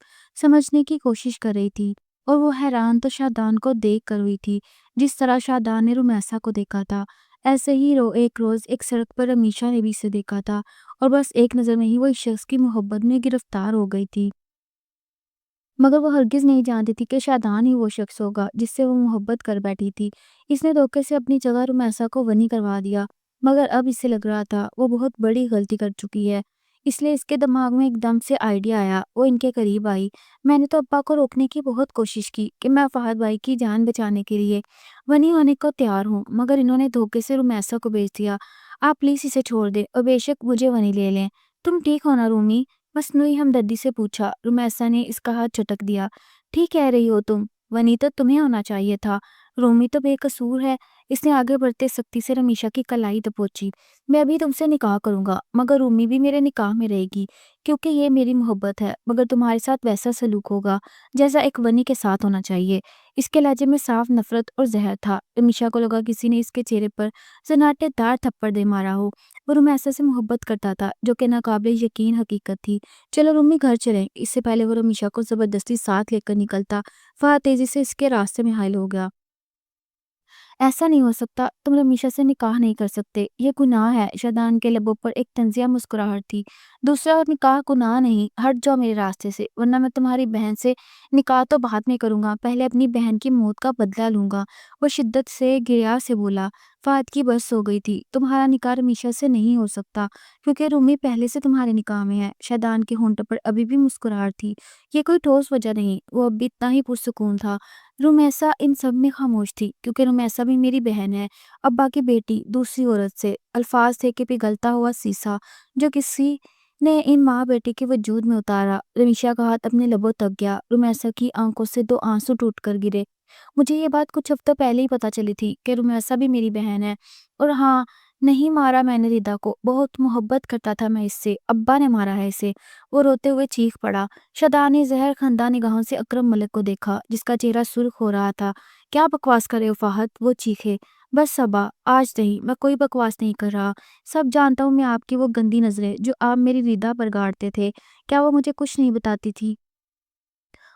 سمجھنے کی کوشش کر رہی تھی، اور وہ حیران تو شادان کو دیکھ کر ہوئی تھی جس طرح شادان نے رمیسا کو دیکھا تھا۔ ایسے ہی ایک روز ایک سڑک پر رمیشہ نے بھی اسے دیکھا تھا، اور بس ایک نظر میں ہی وہ اس شخص کی محبت میں گرفتار ہو گئی تھی، مگر وہ ہرگز نہیں جانتی تھی کہ شادان ہی وہ شخص ہوگا جس سے وہ محبت کر بیٹھی تھی۔ اس نے دھوکے سے اپنی جگہ رمیسا کو ونی کروا دیا، مگر اب اسے لگ رہا تھا وہ بہت بڑی غلطی کر چکی ہے۔ اس لیے اس کے دماغ میں ایک دم سے آئیڈیا آیا۔ وہ ان کے قریب آئی۔ میں نے تو ابا کو روکنے کی بہت کوشش کی کہ میں فہد بھائی کی جان بچانے کے لیے ونی ہونے کو تیار ہوں، مگر انہوں نے دھوکے سے رمیسا کو بھیج دیا۔ آپ پلیز اسے چھوڑ دیں اور بے شک مجھے ونی لے لیں۔ تم ٹھیک ہو نا رومی؟ مصنوعی ہمدردی سے پوچھا۔ رمیسا نے اس کا ہاتھ چٹک دیا۔ ٹھیک کہہ رہی ہو تم، ونی تو تمہیں ہونا چاہیے تھا، رومی تو بے قصور ہے۔ اس نے آگے بڑھتے سختی سے رمیشہ کی کلائی دبوچی۔ میں ابھی تم سے نکاح کروں گا، مگر رومی بھی میرے نکاح میں رہے گی کیونکہ یہ میری محبت ہے، مگر تمہارے ساتھ ویسا سلوک ہوگا جیسا ایک ونی کے ساتھ ہونا چاہیے۔ اس کے لہجے میں صاف نفرت اور زہر تھا۔ رمیشہ کو لگا کسی نے اس کے چہرے پر سناٹے دار تھپڑ دے مارا ہو۔ وہ رمیسا سے محبت کرتا تھا جو کہ ناقابل یقین حقیقت تھی۔ چلو رومی گھر چلیں۔ اس سے پہلے وہ رمیشہ کو زبردستی ساتھ لے کر نکلتا، فہد تیزی سے اس کے راستے میں حائل ہو گیا۔ ایسا نہیں ہو سکتا، تم رمیشہ سے نکاح نہیں کر سکتے، یہ گناہ ہے۔ شادان کے لبوں پر ایک طنزیہ مسکراہٹ تھی۔ دوسرا نکاح گناہ نہیں، ہٹ جاؤ میرے راستے سے، ورنہ میں تمہاری بہن سے نکاح تو بعد میں کروں گا، پہلے اپنی بہن کی موت کا بدلہ لوں گا۔ وہ شدت سے گریا سے بولا۔ فہد کی بس ہو گئی تھی۔ تمہارا نکاح رمیشہ سے نہیں ہو سکتا کیونکہ رومی پہلے سے تمہارے نکاح میں ہے۔ شادان کے ہونٹوں پر ابھی بھی مسکراہٹ تھی۔ یہ کوئی ٹھوس وجہ نہیں، وہ اب بھی اتنا ہی پرسکون تھا۔ رمیسا ان سب میں خاموش تھی کیونکہ رمیسا بھی میری بہن ہے، ابا کی بیٹی دوسری عورت سے۔ الفاظ تھے کہ پگھلتا ہوا سیسا جو کسی نے ان ماں بیٹی کے وجود میں اتارا۔ رمیشا کا ہاتھ اپنے لبوں تک گیا۔ رمیسا کی آنکھوں سے دو آنسو ٹوٹ کر گرے۔ مجھے یہ بات کچھ ہفتوں پہلے ہی پتا چلی تھی کہ رمیسا بھی میری بہن ہے، اور ہاں، نہیں مارا میں نے ریدا کو، بہت محبت کرتا تھا میں اس سے، ابا نے مارا ہے اسے۔ وہ روتے ہوئے چیخ پڑا۔ شادان نے زہر خندہ نگاہوں سے اکرم ملک کو دیکھا جس کا چہرہ سرخ ہو رہا تھا۔ کیا بکواس کر رہے ہو فہد؟ وہ چیخے۔ بس ابا، آج نہیں، میں کوئی بکواس نہیں کر رہا، سب جانتا ہوں میں آپ کی وہ گندی نظریں جو آپ میری ریدا پر گاڑتے تھے، کیا وہ مجھے کچھ نہیں بتاتی تھی؟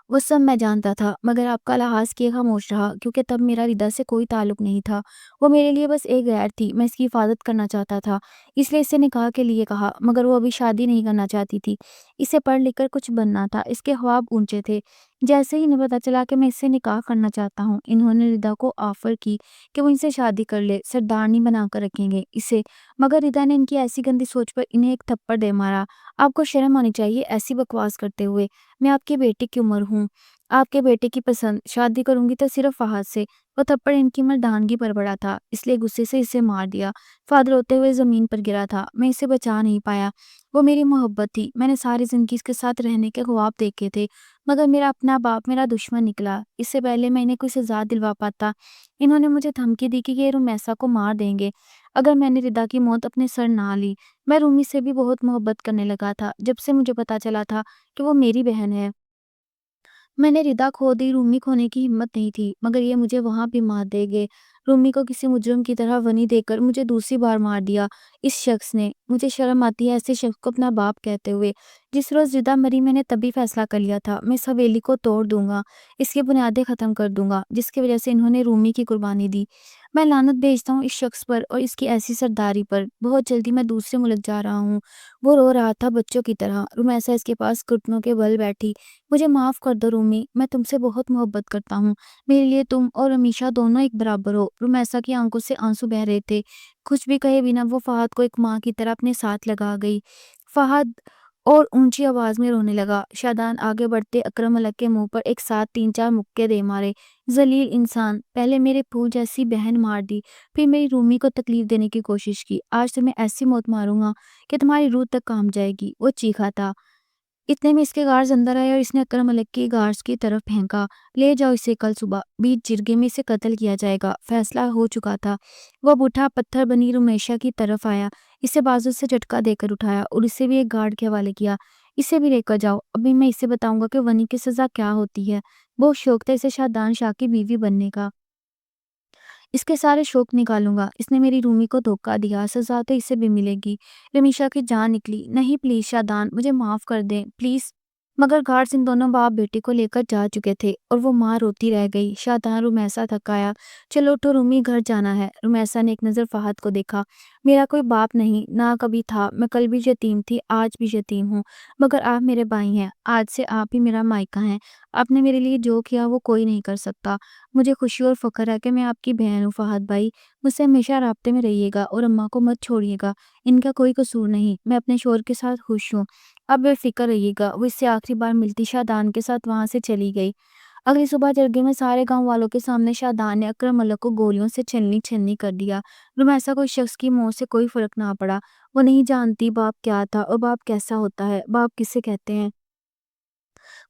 وہ سب میں جانتا تھا، مگر آپ کا لحاظ کیے خاموش رہا کیونکہ تب میرا ریدا سے کوئی تعلق نہیں تھا۔ وہ میرے لیے بس ایک غیر تھی، میں اس کی حفاظت کرنا چاہتا تھا، اس لیے اسے نکاح کے لیے کہا، مگر وہ ابھی شادی نہیں کرنا چاہتی تھی، اسے پڑھ لکھ کر کچھ بننا تھا، اس کے خواب اونچے تھے۔ جیسے ہی انہیں پتا چلا کہ میں اس سے نکاح کرنا چاہتا ہوں، انہوں نے ریدا کو آفر کی کہ وہ ان سے شادی کر لے، سردارنی بنا کر رکھیں گے اسے، مگر ریدا نے ان کی ایسی گندی سوچ پر انہیں ایک تھپڑ دے مارا۔ آپ کو شرم آنی چاہیے ایسی بکواس کرتے ہوئے، میں آپ کی بیٹی کی عمر ہوں، آپ کے بیٹے کی پسند، شادی کروں گی تو صرف فہد سے۔ وہ تھپڑ ان کی مردانگی پر پڑا تھا، اس لیے غصے سے اسے مار دیا۔ فہد روتے ہوئے زمین پر گرا تھا۔ میں اسے بچا نہیں پایا، وہ میری محبت تھی، میں نے ساری زندگی اس کے ساتھ رہنے کے خواب دیکھے تھے، مگر میرا اپنا باپ میرا دشمن نکلا۔ اس سے پہلے میں انہیں کوئی سزا دلوا پاتا، انہوں نے مجھے دھمکی دی کہ یہ رمیسا کو مار دیں گے اگر میں نے ریدا کی موت اپنے سر نہ لی۔ میں رومی سے بھی بہت محبت کرنے لگا تھا جب سے مجھے پتا چلا تھا کہ وہ میری بہن ہے۔ میں نے ریدا کھو دی، رومی کھونے کی ہمت نہیں تھی، مگر یہ مجھے وہاں بھی مار دے گے۔ رومی کو کسی مجرم کی طرح ونی دے کر مجھے دوسری بار مار دیا اس شخص نے۔ مجھے شرم آتی ہے ایسے شخص کو اپنا باپ کہتے ہوئے۔ جس روز ریدا مری میں نے تبھی فیصلہ کر لیا تھا میں اس حویلی کو توڑ دوں گا، اس کی بنیادیں ختم کر دوں گا جس کی وجہ سے انہوں نے رومی کی قربانی دی۔ میں لعنت بھیجتا ہوں اس شخص پر اور اس کی ایسی سرداری پر، بہت جلدی میں دوسرے ملک جا رہا ہوں۔ وہ رو رہا تھا بچوں کی طرح۔ رمیسا اس کے پاس گھٹنوں کے بل بیٹھی۔ مجھے معاف کر دو رومی، میں تم سے بہت محبت کرتا ہوں، میرے لیے تم اور رمیشہ دونوں ایک برابر ہو۔ رمیسا کی آنکھوں سے آنسو بہہ رہے تھے۔ کچھ بھی کہے بنا وہ فہد کو ایک ماں کی طرح اپنے ساتھ لگا گئی۔ فہد اور اونچی آواز میں رونے لگا۔ شادان آگے بڑھتے اکرم ملک کے منہ پر ایک ساتھ 3-4 مکے دے مارے۔ ذلیل انسان، پہلے میرے پھول جیسی بہن مار دی، پھر میری رومی کو تکلیف دینے کی کوشش کی، آج تمہیں ایسی موت ماروں گا کہ تمہاری روح تک کام جائے گی۔ وہ چیخا تھا۔ اتنے میں اس کے گارڈز اندر آئے اور اس نے اکرم ملک کی گارڈز کی طرف پھینکا۔ لے جاؤ اسے، کل صبح بیچ جرگے میں اسے قتل کیا جائے گا۔ فیصلہ ہو چکا تھا۔ وہ بوڑھا پتھر بنی رمیشہ کی طرف آیا، اسے بازو سے جھٹکا دے کر اٹھایا اور اسے بھی ایک گارڈ کے حوالے کیا۔ اسے بھی لے کر جاؤ، ابھی میں اسے بتاؤں گا کہ ونی کی سزا کیا ہوتی ہے۔ بہت شوق تھا اسے شادان شاہ کی بیوی بننے کا، اس کے سارے شوق نکالوں گا۔ اس نے میری رومی کو دھوکا دیا، سزا تو اسے بھی ملے گی۔ رمیشہ کی جان نکلی۔ نہیں پلیز شادان، مجھے معاف کر دیں پلیز۔ مگر گارڈز ان دونوں باپ بیٹی کو لے کر جا چکے تھے اور وہ ماں روتی رہ گئی۔ شادان رمیسا تھکایا، چلو اٹھو رومی، گھر جانا ہے۔ رمیسا نے ایک نظر فہد کو دیکھا۔ میرا کوئی باپ نہیں، نہ کبھی تھا، میں کل بھی یتیم تھی، آج بھی یتیم ہوں، مگر آپ میرے بھائی ہیں، آج سے آپ ہی میرا مائکہ ہیں۔ آپ نے میرے لیے جو کیا وہ کوئی نہیں کر سکتا۔ مجھے خوشی اور فخر ہے کہ میں آپ کی بہن ہوں فہد بھائی، مجھ سے ہمیشہ رابطے میں رہیے گا اور اماں کو مت چھوڑیے گا، ان کا کوئی قصور نہیں، میں اپنے شوہر کے ساتھ خوش ہوں، اب بے فکر رہیے گا۔ وہ اس سے آخری بار ملتی شادان کے ساتھ وہاں سے چلی گئی۔ اگلی صبح جرگے میں سارے گاؤں والوں کے سامنے شادان نے اکرم ملک کو گولیوں سے چھلنی چھلنی کر دیا۔ رمیسا کو اس شخص کی موت سے کوئی فرق نہ پڑا۔ وہ نہیں جانتی باپ کیا تھا اور باپ کیسا ہوتا ہے، باپ کسے کہتے ہیں۔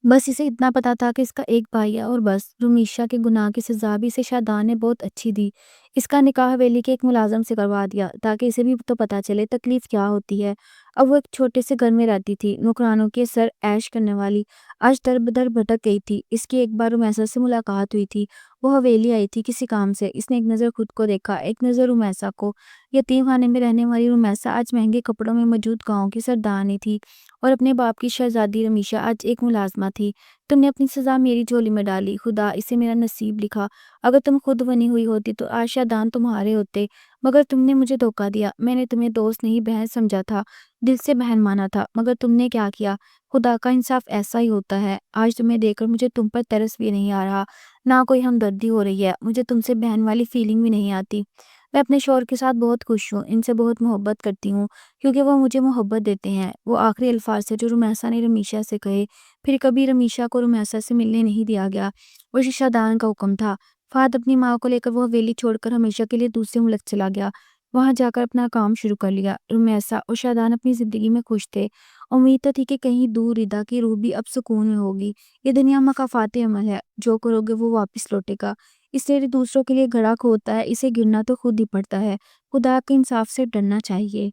بس اسے اتنا پتا تھا کہ اس کا ایک بھائی ہے اور بس۔ رمیشہ کے گناہ کی سزا بھی اسے شادان نے بہت اچھی دی۔ اس کا نکاح حویلی کے ایک ملازم سے کروا دیا تاکہ اسے بھی تو پتا چلے تکلیف کیا ہوتی ہے۔ اب وہ ایک چھوٹے سے گھر میں رہتی تھی، نوکرانوں کے سر عیش کرنے والی، آج در بدر بھٹک گئی تھی۔ اس کی ایک بار رمیسا سے ملاقات ہوئی تھی، وہ حویلی آئی تھی کسی کام سے۔ اس نے ایک نظر خود کو دیکھا، ایک نظر رمیسا کو۔ یتیم خانے میں رہنے والی رمیسا آج مہنگے کپڑوں میں موجود گاؤں کی سردارنی تھی اور اپنے باپ کی شہزادی رمیشہ آج ایک ملازمہ تھی۔ تم نے اپنی سزا میری جھولی میں ڈالی، خدا اسے میرا نصیب لکھا۔ اگر تم خود بنی ہوئی ہوتی تو آج شادان تمہارے ہوتے، مگر تم نے مجھے دھوکا دیا۔ میں نے تمہیں دوست نہیں بہن سمجھا تھا، دل سے بہن مانا تھا، مگر تم نے کیا کیا۔ خدا کا انصاف ایسا ہی ہوتا ہے۔ آج تمہیں دیکھ کر مجھے تم پر ترس بھی نہیں آ رہا، نہ کوئی ہمدردی ہو رہی ہے، مجھے تم سے بہن والی فیلنگ بھی نہیں آتی۔ میں اپنے شوہر کے ساتھ بہت خوش ہوں، ان سے بہت محبت کرتی ہوں کیونکہ وہ مجھے محبت دیتے ہیں۔ وہ آخری الفاظ سے جو رمیسا نے رمیشہ سے کہے، پھر کبھی رمیشہ کو رمیسا سے ملنے نہیں دیا گیا اور یہ شادان کا حکم تھا۔ فہد اپنی ماں کو لے کر وہ حویلی چھوڑ کر ہمیشہ کے لیے دوسرے ملک چلا گیا، وہاں جا کر اپنا کام شروع کر لیا۔ رمیسا اور شادان اپنی زندگی میں خوش تھے، امید تو تھی کہ کہیں دور ردا کی روح بھی اب سکون میں ہوگی۔ یہ دنیا مکافات عمل ہے، جو کرو گے وہ واپس لوٹے گا، اس لیے دوسروں کے لیے گھڑا کھودتا ہے، اسے گرنا تو خود ہی پڑتا ہے۔ خدا کے انصاف سے ڈرنا چاہیے۔